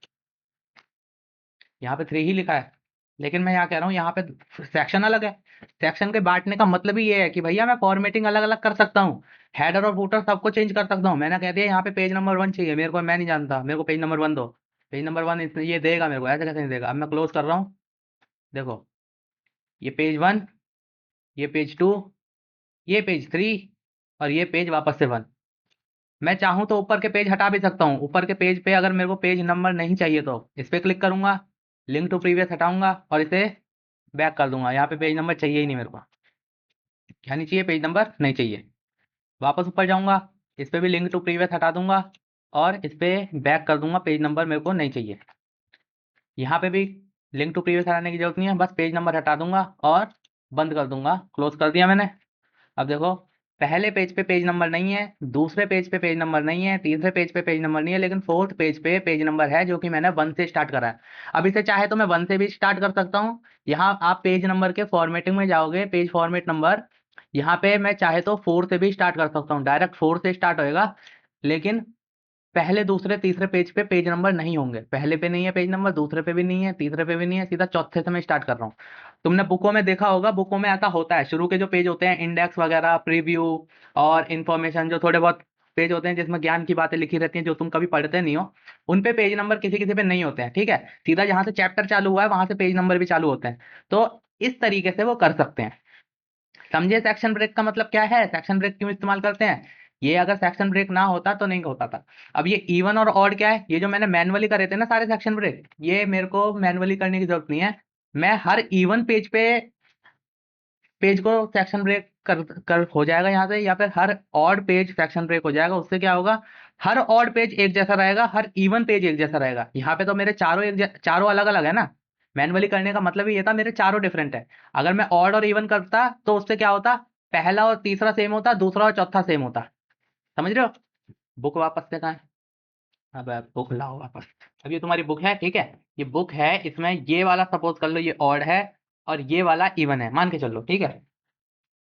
यहाँ पे 3 ही लिखा है, लेकिन मैं यहाँ कह रहा हूँ यहाँ पे सेक्शन अलग है। सेक्शन के बांटने का मतलब ही ये है कि भैया मैं फॉर्मेटिंग अलग अलग कर सकता हूँ, हेडर और फुटर सबको चेंज कर सकता हूँ। मैंने कह दिया यहाँ पे पेज नंबर 1 चाहिए मेरे को, मैं नहीं जानता, मेरे को पेज नंबर 1 दो। पेज नंबर 1 ये देगा मेरे को, ऐसे कैसे नहीं देगा। अब मैं क्लोज कर रहा हूँ, देखो ये पेज 1, ये पेज 2, ये पेज 3 और ये पेज वापस से 1। मैं चाहूँ तो ऊपर के पेज हटा भी सकता हूँ। ऊपर के पेज पे अगर मेरे को पेज नंबर नहीं चाहिए तो इस पे क्लिक करूंगा, लिंक टू प्रीवियस हटाऊंगा और इसे बैक कर दूंगा। यहाँ पे पेज नंबर चाहिए ही नहीं मेरे को, क्या नहीं चाहिए, पेज नंबर नहीं चाहिए। वापस ऊपर जाऊंगा, इस पे भी लिंक टू प्रीवियस हटा दूंगा और इस पे बैक कर दूंगा, पेज नंबर मेरे को नहीं चाहिए। यहाँ पे भी लिंक टू प्रीवियस हटाने की जरूरत नहीं है, बस पेज नंबर हटा दूंगा और बंद कर दूंगा। क्लोज कर दिया मैंने। अब देखो पहले पेज पे पेज नंबर नहीं है, दूसरे पेज पे पेज नंबर नहीं है, तीसरे पेज पे पेज नंबर नहीं है, लेकिन फोर्थ पेज पे पेज नंबर है जो कि मैंने 1 से स्टार्ट करा है। अब इसे चाहे तो मैं 1 से भी स्टार्ट कर सकता हूँ। यहाँ आप पेज नंबर के फॉर्मेटिंग में जाओगे, पेज फॉर्मेट नंबर, यहाँ पे मैं चाहे तो 4 से भी स्टार्ट कर सकता हूँ, डायरेक्ट 4 से स्टार्ट होएगा। लेकिन पहले दूसरे तीसरे पेज पे पेज नंबर नहीं होंगे, पहले पे नहीं है पेज नंबर, दूसरे पे भी नहीं है, तीसरे पे भी नहीं है, सीधा चौथे से मैं स्टार्ट कर रहा हूँ। तुमने बुकों में देखा होगा, बुकों में ऐसा होता है, शुरू के जो पेज होते हैं इंडेक्स वगैरह, प्रीव्यू और इन्फॉर्मेशन, जो थोड़े बहुत पेज होते हैं जिसमें ज्ञान की बातें लिखी रहती हैं जो तुम कभी पढ़ते नहीं हो, उन पे पेज नंबर किसी किसी पे नहीं होते हैं, ठीक है। सीधा जहां से चैप्टर चालू हुआ है वहां से पेज नंबर भी चालू होते हैं। तो इस तरीके से वो कर सकते हैं। समझे सेक्शन ब्रेक का मतलब क्या है, सेक्शन ब्रेक क्यों इस्तेमाल करते हैं। ये अगर सेक्शन ब्रेक ना होता तो नहीं होता था। अब ये इवन और ऑड क्या है, ये जो मैंने मैनुअली करे थे ना सारे सेक्शन ब्रेक, ये मेरे को मैनुअली करने की जरूरत नहीं है। मैं हर इवन पेज पे पेज को सेक्शन ब्रेक कर हो जाएगा यहाँ से, या फिर हर ऑड पेज सेक्शन ब्रेक हो जाएगा। उससे क्या होगा, हर ऑड पेज एक जैसा रहेगा, हर इवन पेज एक जैसा रहेगा। यहाँ पे तो मेरे चारों अलग अलग है ना। मैनुअली करने का मतलब ही ये था, मेरे चारों डिफरेंट है। अगर मैं ऑड और इवन करता तो उससे क्या होता, पहला और तीसरा सेम होता, दूसरा और चौथा सेम होता। समझ रहे हो। बुक वापस से कहाँ है, अब बुक लाओ वापस। अब ये तुम्हारी बुक है, ठीक है। ये बुक है, इसमें ये वाला सपोज कर लो ये ऑड है और ये वाला इवन है, मान के चलो, ठीक है।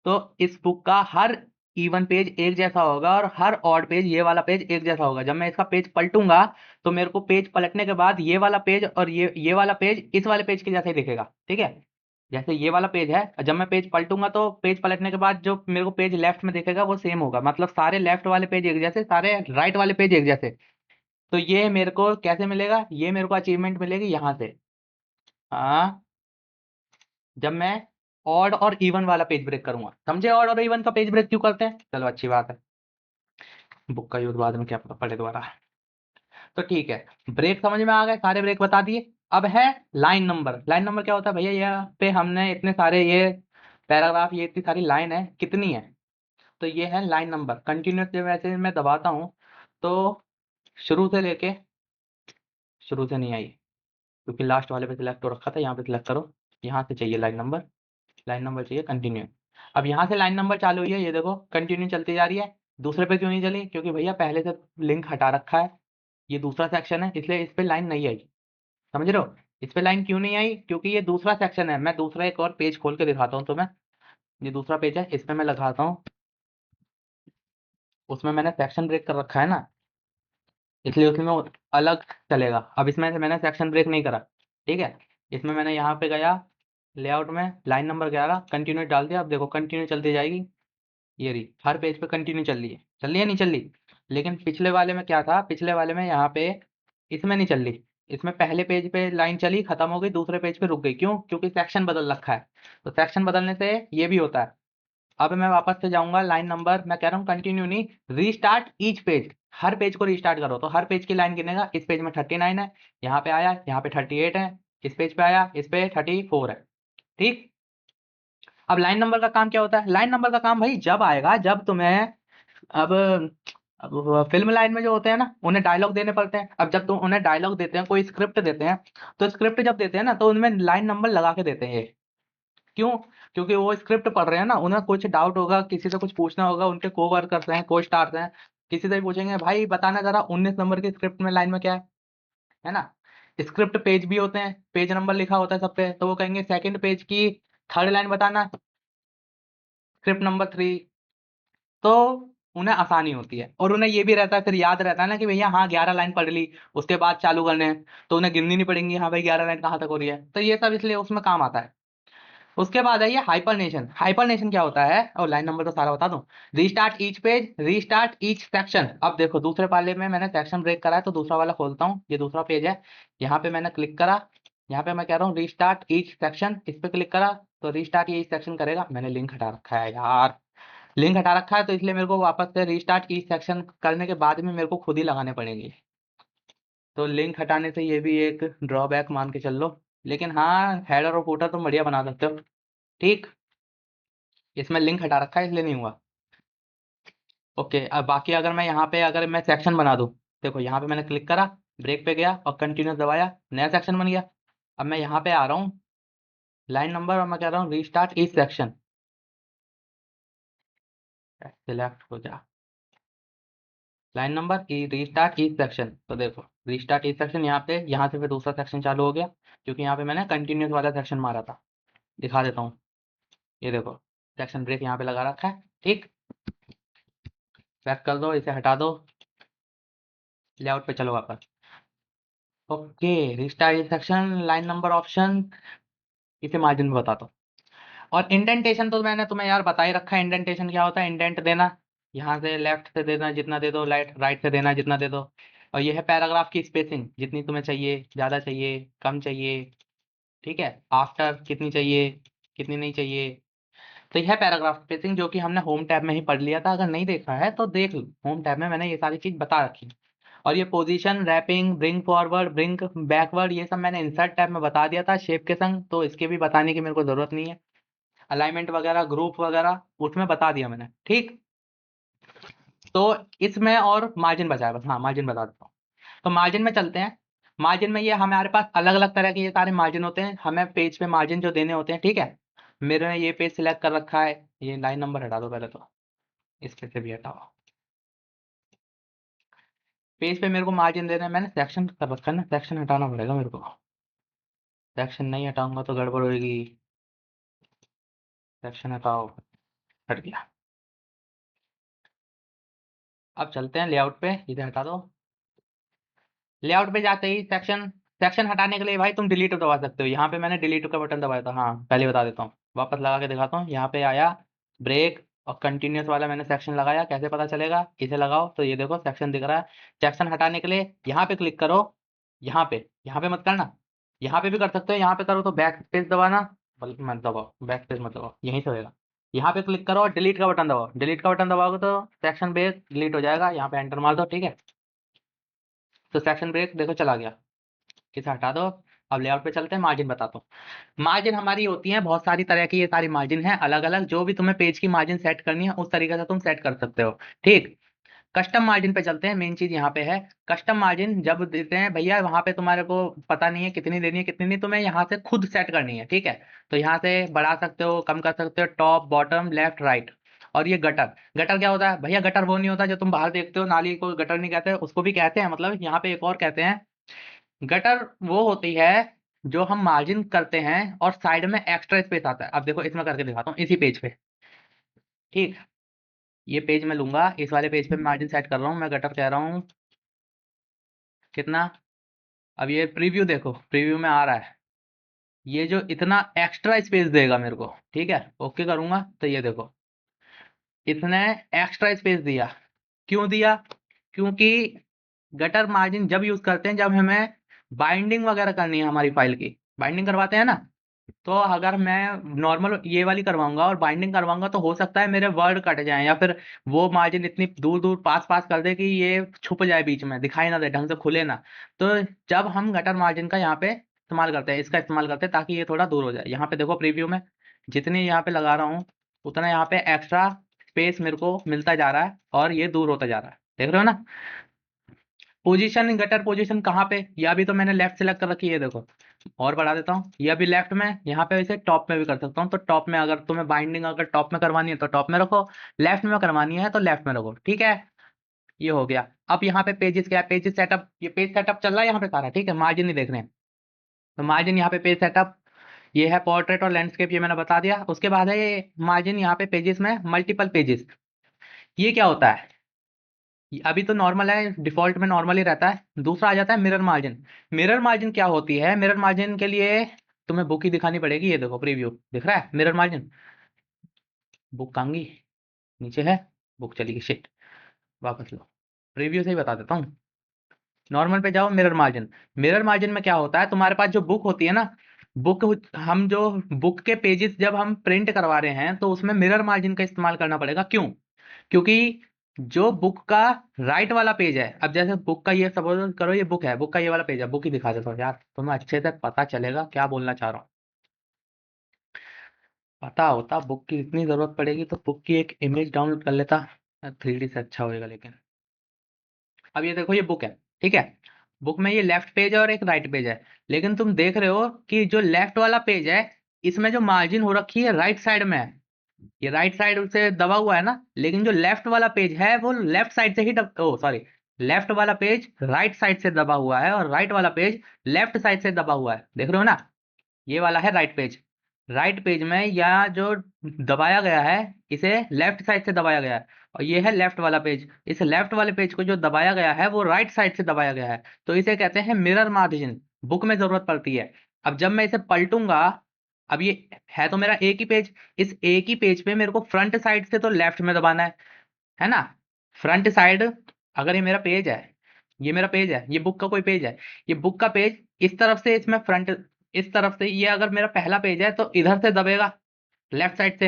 तो इस बुक का हर इवन पेज एक जैसा होगा और हर ऑड पेज, ये वाला पेज एक जैसा होगा। जब मैं इसका पेज पलटूंगा तो मेरे को पेज पलटने के बाद ये वाला पेज और ये वाला पेज इस वाले पेज के जैसा ही दिखेगा, ठीक है। जैसे ये वाला पेज है, जब मैं पेज पलटूंगा तो पेज पलटने के बाद जो मेरे को पेज लेफ्ट में दिखेगा वो सेम होगा, मतलब सारे लेफ्ट वाले पेज एक जैसे, सारे राइट वाले पेज एक जैसे। तो ये मेरे को कैसे मिलेगा, ये मेरे को अचीवमेंट मिलेगी यहाँ से। हाँ, जब मैं ऑड और इवन वाला पेज ब्रेक करूंगा। समझे ऑड और इवन का पेज ब्रेक क्यों करते हैं, चलो अच्छी बात है। बुक का यूज बाद में क्या पता पड़े दोबारा। तो ठीक है, ब्रेक समझ में आ गए, सारे ब्रेक बता दिए। अब है लाइन नंबर। लाइन नंबर क्या होता है भैया, यहाँ पे हमने इतने सारे ये पैराग्राफ, ये इतनी सारी लाइन है, कितनी है, तो ये है लाइन नंबर। कंटिन्यूस जब ऐसे मैं दबाता हूँ तो शुरू से लेके, शुरू से नहीं आई क्योंकि लास्ट वाले पे सिलेक्ट हो रखा था, यहाँ पे सिलेक्ट करो, यहाँ से चाहिए लाइन नंबर, लाइन नंबर चाहिए कंटिन्यू। अब यहाँ से लाइन नंबर चालू हुई है, ये देखो कंटिन्यू चलती जा रही है। दूसरे पे क्यों नहीं चली, क्योंकि भैया पहले से लिंक हटा रखा है, ये दूसरा सेक्शन है, इसलिए इस पे लाइन नहीं आई। समझ रहे हो। इस पे लाइन क्यों नहीं आई, क्योंकि ये दूसरा सेक्शन है। मैं दूसरा एक और पेज खोल के दिखाता हूँ तुम्हें। ये दूसरा पेज है, इसमें मैं लगाता हूँ, उसमें मैंने सेक्शन ब्रेक कर रखा है ना, इसलिए उसमें अलग चलेगा। अब इसमें से मैंने सेक्शन ब्रेक नहीं करा, ठीक है। इसमें मैंने यहाँ पे गया लेआउट में, लाइन नंबर 11 कंटिन्यू डाल दिया। अब देखो कंटिन्यू चलती जाएगी, ये रही हर पेज पे कंटिन्यू चल रही है, चल रही है नहीं चल रही। लेकिन पिछले वाले में क्या था, पिछले वाले में यहाँ पे इसमें नहीं चल रही। इसमें पहले पेज पे लाइन चली, खत्म हो गई, दूसरे पेज पे रुक गई, क्यों, क्योंकि सेक्शन बदल रखा है। तो सेक्शन बदलने से ये भी होता है। अब मैं वापस से जाऊंगा लाइन नंबर, मैं कह रहा हूँ कंटिन्यू नहीं, रीस्टार्ट ईच पेज। हर पेज को रीस्टार्ट करो तो हर पेज की लाइन गिनेगा। इस पेज में 39 है, यहाँ पे आया, यहाँ पे 38 है, इस पेज पे आया, इस पे 34 है, ठीक। अब लाइन नंबर का काम क्या होता है, लाइन नंबर का काम भाई जब आएगा जब तुम्हें, अब अब फिल्म लाइन में जो होते हैं ना उन्हें डायलॉग देने पड़ते हैं। अब जब तुम उन्हें डायलॉग देते हैं, कोई स्क्रिप्ट देते हैं, तो स्क्रिप्ट जब देते हैं ना तो उनमें लाइन नंबर लगा के देते हैं ये। क्यों, क्योंकि वो स्क्रिप्ट पढ़ रहे हैं ना, उन्हें कुछ डाउट होगा, किसी से कुछ पूछना होगा, उनके को वर्कर्स हैं, को स्टार्स हैं, किसी से भी पूछेंगे भाई बताना जरा 19 नंबर की स्क्रिप्ट में लाइन में क्या है ना। स्क्रिप्ट पेज भी होते हैं, पेज नंबर लिखा होता है सब पे, तो वो कहेंगे सेकंड पेज की थर्ड लाइन बताना, स्क्रिप्ट नंबर 3। तो उन्हें आसानी होती है, और उन्हें ये भी रहता है, फिर याद रहता है ना कि भैया हाँ 11 लाइन पढ़ ली, उसके बाद चालू करने हैं, तो उन्हें गिननी नहीं पड़ेंगी, हाँ भाई 11 लाइन कहाँ तक हो रही है, तो ये सब इसलिए उसमें काम आता है। उसके बाद है ये हाइपरनेशन। हाइपरनेशन क्या होता है, और लाइन नंबर तो सारा बता दूं। Restart each page, restart each section. अब देखो दूसरे पाले में मैंने सेक्शन ब्रेक करा है, तो दूसरा वाला खोलता हूँ, ये दूसरा पेज है, यहाँ पे मैंने क्लिक करा, यहाँ पे मैं कह रहा हूँ रीस्टार्ट ईच सेक्शन, इस पे क्लिक करा तो रीस्टार्ट ईच सेक्शन करेगा। मैंने लिंक हटा रखा है यार, लिंक हटा रखा है, तो इसलिए मेरे को वापस से रीस्टार्ट ईच सेक्शन करने के बाद में मेरे को खुद ही लगाने पड़ेंगे। तो लिंक हटाने से ये भी एक ड्रॉबैक मान के चल लो, लेकिन हाँ हेडर और फुटर तुम बढ़िया बना सकते हो, ठीक। इसमें लिंक हटा रखा है इसलिए नहीं हुआ। ओके, अब बाकी अगर मैं यहाँ पे अगर मैं सेक्शन बना दूँ, देखो यहाँ पे मैंने क्लिक करा, ब्रेक पे गया और कंटिन्यूस दबाया, नया सेक्शन बन गया। अब मैं यहाँ पे आ रहा हूँ लाइन नंबर, और मैं कह रहा हूँ रीस्टार्ट ईच सेक्शन, सिलेक्ट हो जा लाइन नंबर ई रीस्टार्ट ईच सेक्शन। तो देखो रीस्टार्ट ईच सेक्शन यहाँ पे, यहाँ से फिर दूसरा सेक्शन चालू हो गया, क्योंकि यहाँ पे मैंने कंटिन्यूस वाला सेक्शन मारा था। दिखा देता हूँ, ये देखो सेक्शन ब्रेक यहाँ पे लगा रखा है। ठीक, बैक कर दो, इसे हटा दो, लेआउट पे चलो वापस। Okay, restart each section line number option, इसे मार्जिन में बता दो। और इंडेंटेशन तो मैंने तुम्हें यार बता ही रखा है, इंडेंटेशन क्या होता है, इंडेंट देना, यहाँ से लेफ्ट से देना जितना दे दो, राइट से देना जितना दे दो। और ये है पैराग्राफ की स्पेसिंग, जितनी तुम्हें चाहिए, ज़्यादा चाहिए, कम चाहिए, ठीक है, आफ्टर कितनी चाहिए, कितनी नहीं चाहिए। तो यह है पैराग्राफ स्पेसिंग, जो कि हमने होम टैब में ही पढ़ लिया था। अगर नहीं देखा है तो देख लो, होम टैब में मैंने ये सारी चीज़ बता रखी है। और ये position, wrapping, bring forward, bring backward, ये सब मैंने इंसर्ट टैब में बता दिया था शेप के संग, तो इसके भी बताने की मेरे को ज़रूरत नहीं है। अलाइनमेंट वगैरह, ग्रुप वगैरह, उसमें बता दिया मैंने। ठीक, तो इसमें और मार्जिन बचा है बस। हाँ, मार्जिन बता देता हूँ। तो मार्जिन में चलते हैं। मार्जिन में ये हमारे पास अलग अलग तरह के ये सारे मार्जिन होते हैं, हमें पेज पे मार्जिन जो देने होते हैं। ठीक है, मेरे ये पेज सिलेक्ट कर रखा है, ये लाइन नंबर हटा दो पहले तो, इस पे से भी हटाओ। पेज पे मेरे को मार्जिन देना है, मैंने सेक्शन कर रखा है ना, सेक्शन हटाना पड़ेगा मेरे को। सेक्शन नहीं हटाऊंगा तो गड़बड़ होगी। सेक्शन हटाओ, हट गया। अब चलते हैं लेआउट पे, इसे हटा दो। लेआउट पे जाते ही सेक्शन, सेक्शन हटाने के लिए भाई तुम डिलीट दबा सकते हो। यहाँ पे मैंने डिलीट का बटन दबाया था। हाँ, पहले बता देता हूँ, वापस लगा के दिखाता हूँ। यहाँ पे आया ब्रेक और कंटिन्यूस वाला मैंने सेक्शन लगाया। कैसे पता चलेगा, इसे लगाओ तो ये देखो सेक्शन दिख रहा है। सेक्शन हटाने के लिए यहाँ पे क्लिक करो, यहाँ पे मत करना, यहाँ पे भी कर सकते हो। यहाँ पे करो तो बैक स्पेस दबाना, बल्कि मत दबाओ, बैक स्पेस मत दबाओ, यहीं से होएगा। यहाँ पे क्लिक करो और डिलीट का बटन दबाओ। डिलीट का बटन दबाओगे तो सेक्शन ब्रेक डिलीट हो जाएगा। यहाँ पे एंटर मार दो, ठीक है। तो सेक्शन ब्रेक देखो चला गया, इसे हटा दो। अब लेआउट पे चलते हैं, मार्जिन बताता हूँ। मार्जिन हमारी होती है बहुत सारी तरह की, ये सारी मार्जिन है अलग अलग। जो भी तुम्हें पेज की मार्जिन सेट करनी है उस तरीके से तुम सेट कर सकते हो। ठीक, कस्टम मार्जिन पे चलते हैं। मेन चीज यहाँ पे है कस्टम मार्जिन। जब देते हैं भैया, वहां पे तुम्हारे को पता नहीं है कितनी देनी है कितनी नहीं, तुम्हें यहाँ से खुद सेट करनी है। ठीक है, तो यहाँ से बढ़ा सकते हो, कम कर सकते हो, टॉप, बॉटम, लेफ्ट, राइट। और ये गटर, गटर क्या होता है भैया, गटर वो नहीं होता जो तुम बाहर देखते हो, नाली को गटर नहीं कहते, उसको भी कहते हैं, मतलब यहाँ पे एक और कहते हैं। गटर वो होती है जो हम मार्जिन करते हैं और साइड में एक्स्ट्रा स्पेस आता है। अब देखो इसमें करके दिखाता हूँ इसी पेज पे। ठीक, ये पेज में लूंगा, इस वाले पेज पे मार्जिन सेट कर रहा हूँ, मैं गटर कह रहा हूँ कितना। अब ये प्रीव्यू देखो, प्रीव्यू में आ रहा है ये जो इतना एक्स्ट्रा स्पेस देगा मेरे को। ठीक है, ओके करूंगा तो ये देखो इसने एक्स्ट्रा स्पेस दिया। क्यों दिया, क्योंकि गटर मार्जिन जब यूज करते हैं जब हमें बाइंडिंग वगैरह करनी है, हमारी फाइल की बाइंडिंग करवाते हैं ना। तो अगर मैं नॉर्मल ये वाली करवाऊंगा और बाइंडिंग करवाऊंगा तो हो सकता है मेरे वर्ड कट जाएं, या फिर वो मार्जिन इतनी दूर दूर पास पास कर दे कि ये छुप जाए, बीच में दिखाई ना दे, ढंग से खुले ना। तो जब हम गटर मार्जिन का यहाँ पे इस्तेमाल करते हैं, इसका इस्तेमाल करते हैं ताकि ये थोड़ा दूर हो जाए। यहाँ पे देखो प्रीव्यू में जितनी यहाँ पे लगा रहा हूँ उतना यहाँ पे एक्स्ट्रा स्पेस मेरे को मिलता जा रहा है और ये दूर होता जा रहा है, देख रहे हो ना। पोजीशन, गटर पोजीशन कहाँ पे, ये अभी तो मैंने लेफ्ट सेलेक्ट कर रखी है, देखो और बढ़ा देता हूँ, ये अभी लेफ्ट में। यहाँ पे इसे टॉप में भी कर सकता हूँ, तो टॉप में अगर तुम्हें बाइंडिंग अगर टॉप में करवानी है तो टॉप में रखो, लेफ्ट में करवानी है तो लेफ्ट में रखो। ठीक है, ये हो गया। अब यहाँ पे पेजेस क्या है, पेजेस सेटअप, ये पेज सेटअप चल रहा है यहाँ पे सारा। ठीक है, मार्जिन नहीं देख रहे हैं तो मार्जिन यहाँ पे पेज सेटअप, ये है पोर्ट्रेट और लैंडस्केप, ये मैंने बता दिया। उसके बाद है ये मार्जिन यहाँ पे पेजेस में मल्टीपल पेजेस। ये क्या होता है, अभी तो नॉर्मल है, डिफॉल्ट में नॉर्मल ही रहता है। दूसरा आ जाता है मिरर मार्जिन। मिरर मार्जिन क्या होती है, मिरर मार्जिन के लिए तुम्हें बुक ही दिखानी पड़ेगी। ये देखो प्रीव्यू दिख रहा है मिरर मार्जिन, बुक कांगी नीचे है, बुक चली गई, शिट, वापस लो। प्रीव्यू से ही बता देता हूँ, नॉर्मल पे जाओ, मिरर मार्जिन। मिरर मार्जिन में क्या होता है, तुम्हारे पास जो बुक होती है ना, बुक, हम जो बुक के पेजेस जब हम प्रिंट करवा रहे हैं तो उसमें मिरर मार्जिन का इस्तेमाल करना पड़ेगा। क्यों, क्योंकि जो बुक का राइट वाला पेज है, अब जैसे बुक का ये सपोज करो ये बुक है, बुक का ये वाला पेज है, बुक ही दिखा देता हूँ यार, तुम्हें अच्छे से पता चलेगा क्या बोलना चाह रहा हूँ। पता होता बुक की इतनी जरूरत पड़ेगी तो बुक की एक इमेज डाउनलोड कर लेता, 3D से अच्छा होएगा लेकिन। अब ये देखो ये बुक है, ठीक है, बुक में ये लेफ्ट पेज है और एक राइट पेज है। लेकिन तुम देख रहे हो कि जो लेफ्ट वाला पेज है इसमें जो मार्जिन हो रखी है राइट साइड में है, ये राइट साइड से दबा हुआ है ना, लेकिन जो लेफ्ट वाला पेज है वो लेफ्ट साइड से ही ओ सॉरी, लेफ्ट वाला पेज राइट साइड से दबा हुआ है और राइट वाला पेज लेफ्ट साइड से दबा हुआ है, देख रहे हो ना। ये वाला है राइट पेज। राइट पेज में या जो दबाया गया है इसे लेफ्ट साइड से दबाया गया है, और ये है लेफ्ट वाला पेज। इस लेफ्ट वाले पेज को जो दबाया गया है वो राइट साइड से दबाया गया है, तो इसे कहते हैं मिरर मार्जिन। बुक में जरूरत पड़ती है। अब जब मैं इसे पलटूंगा, अब ये है तो मेरा एक ही पेज, इस एक ही पेज पे मेरे को फ्रंट साइड से तो लेफ्ट में दबाना है ना। फ्रंट साइड, अगर ये मेरा पेज है, ये मेरा पेज है, ये बुक का कोई पेज है, ये बुक का पेज इस तरफ से, इसमें फ्रंट इस तरफ से, ये अगर मेरा पहला पेज है तो इधर से दबेगा लेफ्ट साइड से।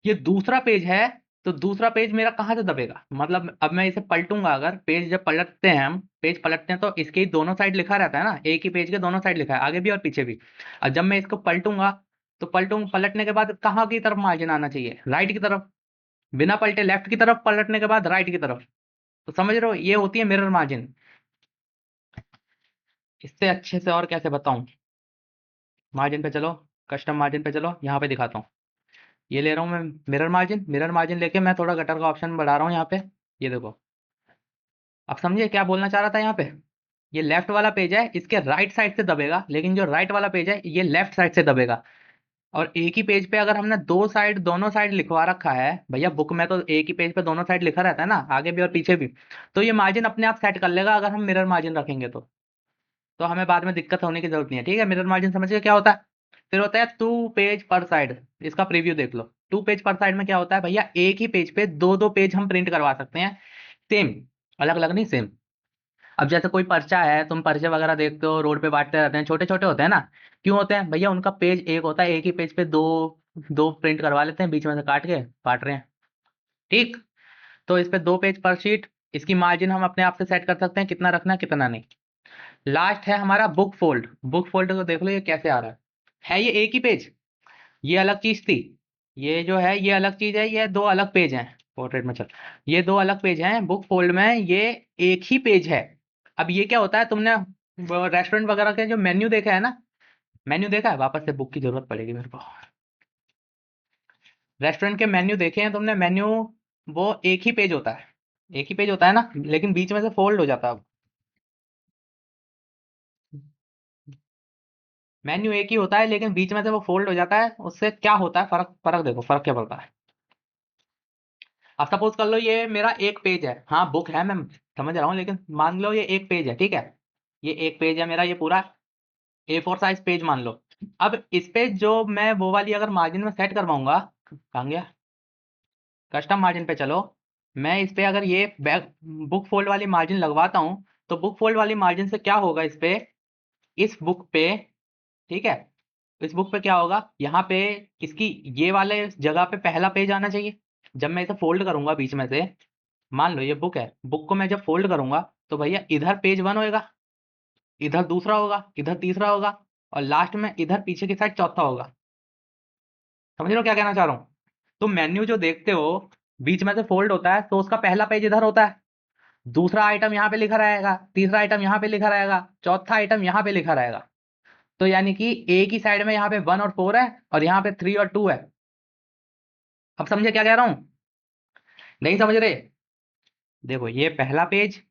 ये दूसरा पेज है तो दूसरा पेज मेरा कहाँ से दबेगा, मतलब अब मैं इसे पलटूंगा, अगर पेज जब पलटते हैं हम, पेज पलटते हैं तो इसके ही दोनों साइड लिखा रहता है ना, एक ही पेज के दोनों साइड लिखा है, आगे भी और पीछे भी। और जब मैं इसको पलटूंगा तो पलटने के बाद कहाँ की तरफ मार्जिन आना चाहिए, राइट की तरफ। बिना पलटे लेफ्ट की तरफ, पलटने के बाद राइट की तरफ। तो समझ रहे हो, ये होती है मिरर मार्जिन। इससे अच्छे से और कैसे बताऊं। मार्जिन पे चलो, कस्टम मार्जिन पे चलो, यहाँ पे दिखाता हूँ। ये ले रहा हूँ मैं मिरर मार्जिन। मिरर मार्जिन लेके मैं थोड़ा गटर का ऑप्शन बढ़ा रहा हूँ यहाँ पे। ये देखो, अब समझिए क्या बोलना चाह रहा था यहाँ पे। ये लेफ्ट वाला पेज है, इसके राइट साइड से दबेगा, लेकिन जो राइट वाला पेज है ये लेफ्ट साइड से दबेगा। और एक ही पेज पे अगर हमने दोनों साइड लिखवा रखा है, भैया बुक में तो एक ही पेज पे दोनों साइड लिखा रहता है ना, आगे भी और पीछे भी, तो ये मार्जिन अपने आप सेट कर लेगा अगर हम मिरर मार्जिन रखेंगे तो हमें बाद में दिक्कत होने की जरूरत नहीं है, ठीक है। मिरर मार्जिन समझिए क्या होता है। फिर होता है टू पेज पर साइड। इसका प्रीव्यू देख लो। टू पेज पर साइड में क्या होता है भैया, एक ही पेज पे दो दो पेज हम प्रिंट करवा सकते हैं, सेम, अलग अलग नहीं, सेम। अब जैसे कोई पर्चा है, तुम पर्चे वगैरह देखते हो, रोड पे बांटते रहते हैं, छोटे छोटे होते हैं ना। क्यों होते हैं भैया, उनका पेज एक होता है, एक ही पेज पे दो दो प्रिंट करवा लेते हैं, बीच में से काट के बांट रहे हैं, ठीक। तो इस पे दो पेज पर शीट, इसकी मार्जिन हम अपने आप से सेट कर सकते हैं, कितना रखना है कितना नहीं। लास्ट है हमारा बुक फोल्ड। बुक फोल्ड को देख लो ये कैसे आ रहा है ये एक ही पेज, ये अलग चीज थी, ये जो है ये अलग चीज है, ये दो अलग पेज हैं। पोर्ट्रेट में चल, ये दो अलग पेज हैं, बुक फोल्ड में ये एक ही पेज है। अब ये क्या होता है, तुमने रेस्टोरेंट वगैरह के जो मेन्यू देखा है ना, मेन्यू देखा है, वापस से बुक की जरूरत पड़ेगी मेरे को। रेस्टोरेंट के मेन्यू देखे हैं तुमने, मेन्यू वो एक ही पेज होता है, एक ही पेज होता है ना, लेकिन बीच में से फोल्ड हो जाता है। मेन्यू एक ही होता है लेकिन बीच में से वो फोल्ड हो जाता है, उससे क्या होता है, फर्क फर्क देखो, फर्क क्या पड़ता है। अब सपोज कर लो ये मेरा एक पेज है, हाँ बुक है मैं समझ रहा हूँ, लेकिन मान लो ये एक पेज है, ठीक है। ये एक पेज है मेरा, ये पूरा A4 साइज पेज मान लो। अब इस पे जो मैं वो वाली अगर मार्जिन में सेट करवाऊंगा, कहाँ गया, कस्टम मार्जिन पे चलो। मैं इस पे अगर ये बैक बुक फोल्ड वाली मार्जिन लगवाता हूँ, तो बुक फोल्ड वाली मार्जिन से क्या होगा, इस पे, इस बुक पे, ठीक है, इस बुक पे क्या होगा, यहाँ पे इसकी ये वाले जगह पे पहला पेज आना चाहिए। जब मैं इसे फोल्ड करूंगा बीच में से, मान लो ये बुक है, बुक को मैं जब फोल्ड करूंगा तो भैया इधर पेज वन होएगा, इधर दूसरा होगा, इधर तीसरा होगा, और लास्ट में इधर पीछे की साइड चौथा होगा। समझ रहे हो क्या कहना चाह रहा हूँ। तो मेन्यू जो देखते हो बीच में से फोल्ड होता है, तो उसका पहला पेज इधर होता है, दूसरा आइटम यहाँ पे लिखा रहेगा, तीसरा आइटम यहाँ पे लिखा रहेगा, चौथा आइटम यहाँ पे लिखा रहेगा। तो यानी कि एक ही साइड में यहाँ पे 1 और 4 है, और यहाँ पे 3 और 2 है। अब समझे क्या कह रहा हूँ, नहीं समझ रहे। देखो ये पहला पेज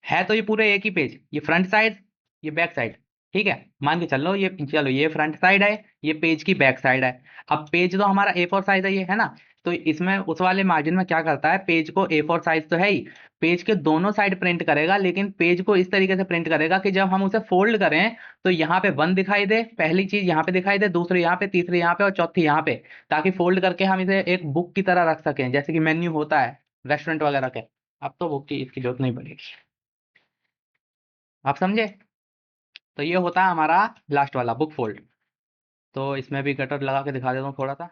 है, तो ये पूरे एक ही पेज, ये फ्रंट साइड, ये बैक साइड, ठीक है। मान के चलो ये, चलो ये फ्रंट साइड है, ये पेज की बैक साइड है। अब पेज तो हमारा A4 साइज है ये, है ना। तो इसमें उस वाले मार्जिन में क्या करता है, पेज को A4 साइज तो है ही, पेज के दोनों साइड प्रिंट करेगा, लेकिन पेज को इस तरीके से प्रिंट करेगा कि जब हम उसे फोल्ड करें तो यहाँ पे 1 दिखाई दे, पहली चीज यहाँ पे दिखाई दे, दूसरी यहाँ पे, तीसरी यहाँ पे और चौथी यहाँ पे, ताकि फोल्ड करके हम इसे एक बुक की तरह रख सकें, जैसे कि मेन्यू होता है रेस्टोरेंट वगैरह के। अब तो बुक की इसकी जरूरत नहीं पड़ेगी। आप समझे। तो ये होता है हमारा लास्ट वाला बुक फोल्ड। तो इसमें भी कटर लगा के दिखा देता हूँ थोड़ा सा,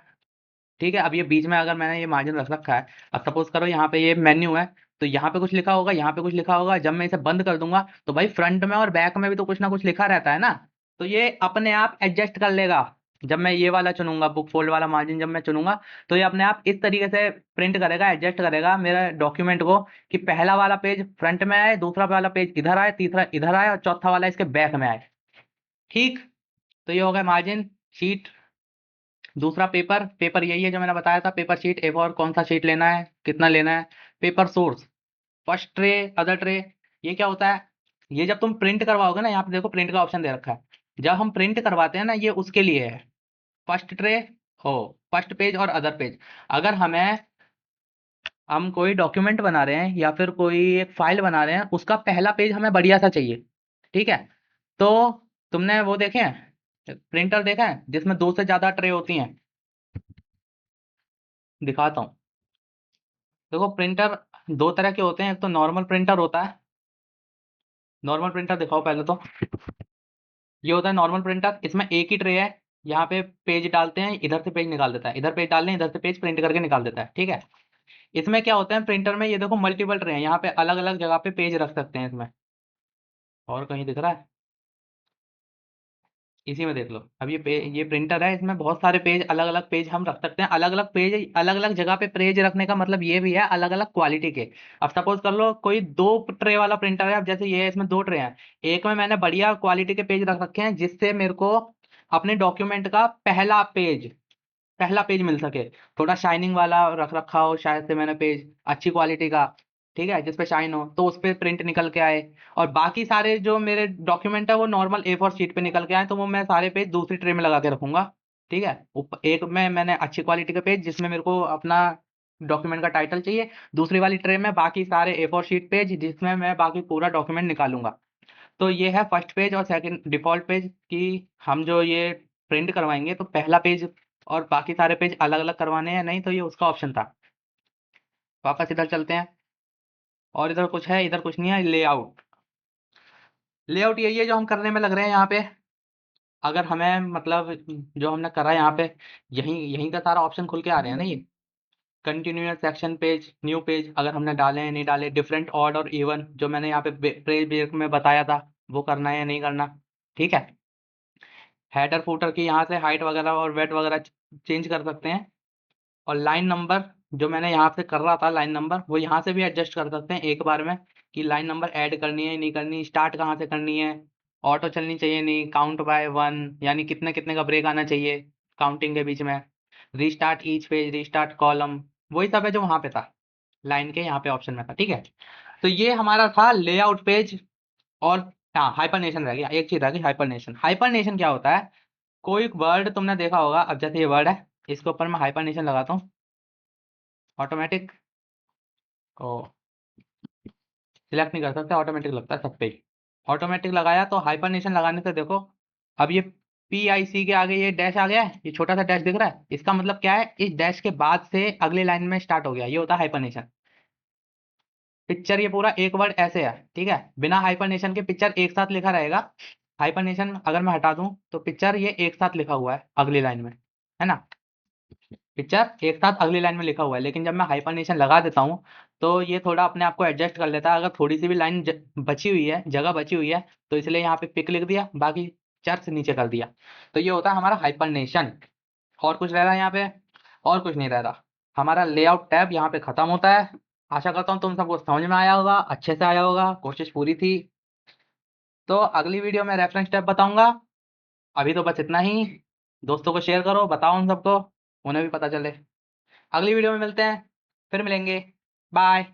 ठीक है। अब ये बीच में अगर मैंने ये मार्जिन रख रखा है, अब सपोज करो यहाँ पे ये मेन्यू है, तो यहाँ पे कुछ लिखा होगा, यहाँ पे कुछ लिखा होगा, जब मैं इसे बंद कर दूंगा तो भाई फ्रंट में और बैक में भी तो कुछ ना कुछ लिखा रहता है ना। तो ये अपने आप एडजस्ट कर लेगा। जब मैं ये वाला चुनूंगा, बुक फोल्ड वाला मार्जिन जब मैं चुनूंगा, तो ये अपने आप इस तरीके से प्रिंट करेगा, एडजस्ट करेगा मेरे डॉक्यूमेंट को, कि पहला वाला पेज फ्रंट में आए, दूसरा वाला पेज इधर आए, तीसरा इधर आए, और चौथा वाला इसके बैक में आए, ठीक। तो ये हो गया मार्जिन शीट। दूसरा पेपर, पेपर यही है जो मैंने बताया था, पेपर शीट A4 कौन सा शीट लेना है, कितना लेना है। Paper source, first tray, other tray. ये क्या होता है, ये जब तुम प्रिंट करवाओगे ना, यहाँ पे देखो प्रिंट का ऑप्शन दे रखा है, जब हम प्रिंट करवाते हैं ना, ये उसके लिए है। फर्स्ट ट्रे हो, फर्स्ट पेज और अदर पेज। अगर हम कोई डॉक्यूमेंट बना रहे हैं या फिर कोई एक फाइल बना रहे हैं, उसका पहला पेज हमें बढ़िया सा चाहिए, ठीक है। तो तुमने वो देखे हैं, प्रिंटर देखा है जिसमें 2 से ज्यादा ट्रे होती हैं। दिखाता हूँ, देखो प्रिंटर 2 तरह के होते हैं, एक तो नॉर्मल प्रिंटर होता है। नॉर्मल प्रिंटर दिखाओ पहले तो। ये होता है नॉर्मल प्रिंटर, इसमें एक ही ट्रे है। यहाँ पे पेज डालते हैं, इधर से पेज निकाल देता है, इधर पेज डालने इधर से पेज प्रिंट करके निकाल देता है, ठीक है। इसमें क्या होता है प्रिंटर में, ये देखो मल्टीपल ट्रे हैं, यहाँ पे अलग अलग जगह पे पेज रख सकते हैं इसमें। और कहीं दिख रहा है, इसी में देख लो। अब ये प्रिंटर है, इसमें बहुत सारे पेज, अलग अलग पेज हम रख सकते हैं। अलग अलग पेज अलग अलग जगह पे पेज रखने का मतलब ये भी है, अलग अलग क्वालिटी के। अब सपोज कर लो कोई 2 ट्रे वाला प्रिंटर है, अब जैसे ये है, इसमें 2 ट्रे हैं। एक में मैंने बढ़िया क्वालिटी के पेज रख रखे हैं, जिससे मेरे को अपने डॉक्यूमेंट का पहला पेज मिल सके। थोड़ा शाइनिंग वाला रख रखा हो शायद से मैंने पेज, अच्छी क्वालिटी का, ठीक है, जिस पे शाइन हो, तो उस पे प्रिंट निकल के आए। और बाकी सारे जो मेरे डॉक्यूमेंट है वो नॉर्मल A4 शीट पे निकल के आए, तो वो मैं सारे पेज दूसरी ट्रे में लगा के रखूंगा, ठीक है। एक में मैंने अच्छी क्वालिटी का पेज जिसमें मेरे को अपना डॉक्यूमेंट का टाइटल चाहिए, दूसरी वाली ट्रे में बाकी सारे A4 शीट पेज जिसमें मैं बाकी पूरा डॉक्यूमेंट निकालूंगा। तो ये है फर्स्ट पेज और सेकंड डिफ़ॉल्ट पेज कि हम जो ये प्रिंट करवाएँगे तो पहला पेज और बाकी सारे पेज अलग-अलग करवाने हैं, नहीं तो ये उसका ऑप्शन था। वापस इधर चलते हैं, और इधर कुछ है, इधर कुछ नहीं है। लेआउट, लेआउट यही है जो हम करने में लग रहे हैं यहाँ पे। अगर हमें मतलब जो हमने करा है यहाँ पे, यहीं यहीं का सारा ऑप्शन खुल के आ रहे हैं ना ये। Continuous section page, new page, अगर हमने डाले हैं नहीं डाले, डिफरेंट, ऑड और इवन जो मैंने यहाँ पे पेज बेस में बताया था, वो करना है या नहीं करना, ठीक है। हेडर फुटर की यहाँ से हाइट वगैरह और वेट वगैरह चेंज कर सकते हैं। और लाइन नंबर जो मैंने यहाँ से कर रहा था, लाइन नंबर वो यहाँ से भी एडजस्ट कर सकते हैं एक बार में, कि लाइन नंबर ऐड करनी है नहीं करनी, स्टार्ट कहाँ से करनी है, ऑटो चलनी चाहिए नहीं, काउंट बाय 1 यानी कितने कितने का ब्रेक आना चाहिए काउंटिंग के बीच में, restart each page, restart column, वही सब है जो वहाँ पे था, लाइन के यहाँ पे ऑप्शन में था, ठीक है। तो ये हमारा था लेआउट पेज। और हाँ, हाइपरनेशन रह गया, एक चीज रह गई, हाइपरनेशन। हाइपरनेशन क्या होता है, कोई वर्ड तुमने देखा होगा, अब जैसे ये वर्ड है, इसके ऊपर मैं हाइपरनेशन लगाता हूँ, ऑटोमेटिक ओ सिलेक्ट नहीं कर सकते, ऑटोमेटिक लगता है सब पे ही। ऑटोमेटिक लगाया तो हाइपरनेशन लगाने से देखो, अब ये PIC के आगे ये डैश आ गया है, ये छोटा सा डैश दिख रहा है, इसका मतलब क्या है, इस डैश के बाद से अगली लाइन में स्टार्ट हो गया, ये होता है हाइपरनेशन। पिक्चर ये पूरा एक वर्ड ऐसे है, ठीक है, बिना हाइपरनेशन के पिक्चर एक साथ लिखा रहेगा। हाइपरनेशन अगर मैं हटा दूं तो पिक्चर ये एक साथ लिखा हुआ है अगली लाइन में, है ना। पिक्चर एक साथ अगली लाइन में लिखा हुआ है, लेकिन जब मैं हाइपरनेशन लगा देता हूँ तो ये थोड़ा अपने आप को एडजस्ट कर लेता है। अगर थोड़ी सी भी लाइन बची हुई है, जगह बची हुई है, तो इसलिए यहाँ पे पिक लिख दिया, बाकी चर्च नीचे कर दिया। तो ये होता है हमारा हाइपरनेशन। और कुछ रह रहा है यहाँ पे, और कुछ नहीं रह रहा। हमारा लेआउट टैब यहाँ पे खत्म होता है। आशा करता हूँ तुम सबको समझ में आया होगा, अच्छे से आया होगा, कोशिश पूरी थी। तो अगली वीडियो में रेफरेंस टैब बताऊंगा। अभी तो बस इतना ही। दोस्तों को शेयर करो, बताओ उन सबको, उन्हें भी पता चले। अगली वीडियो में मिलते हैं, फिर मिलेंगे। बाय।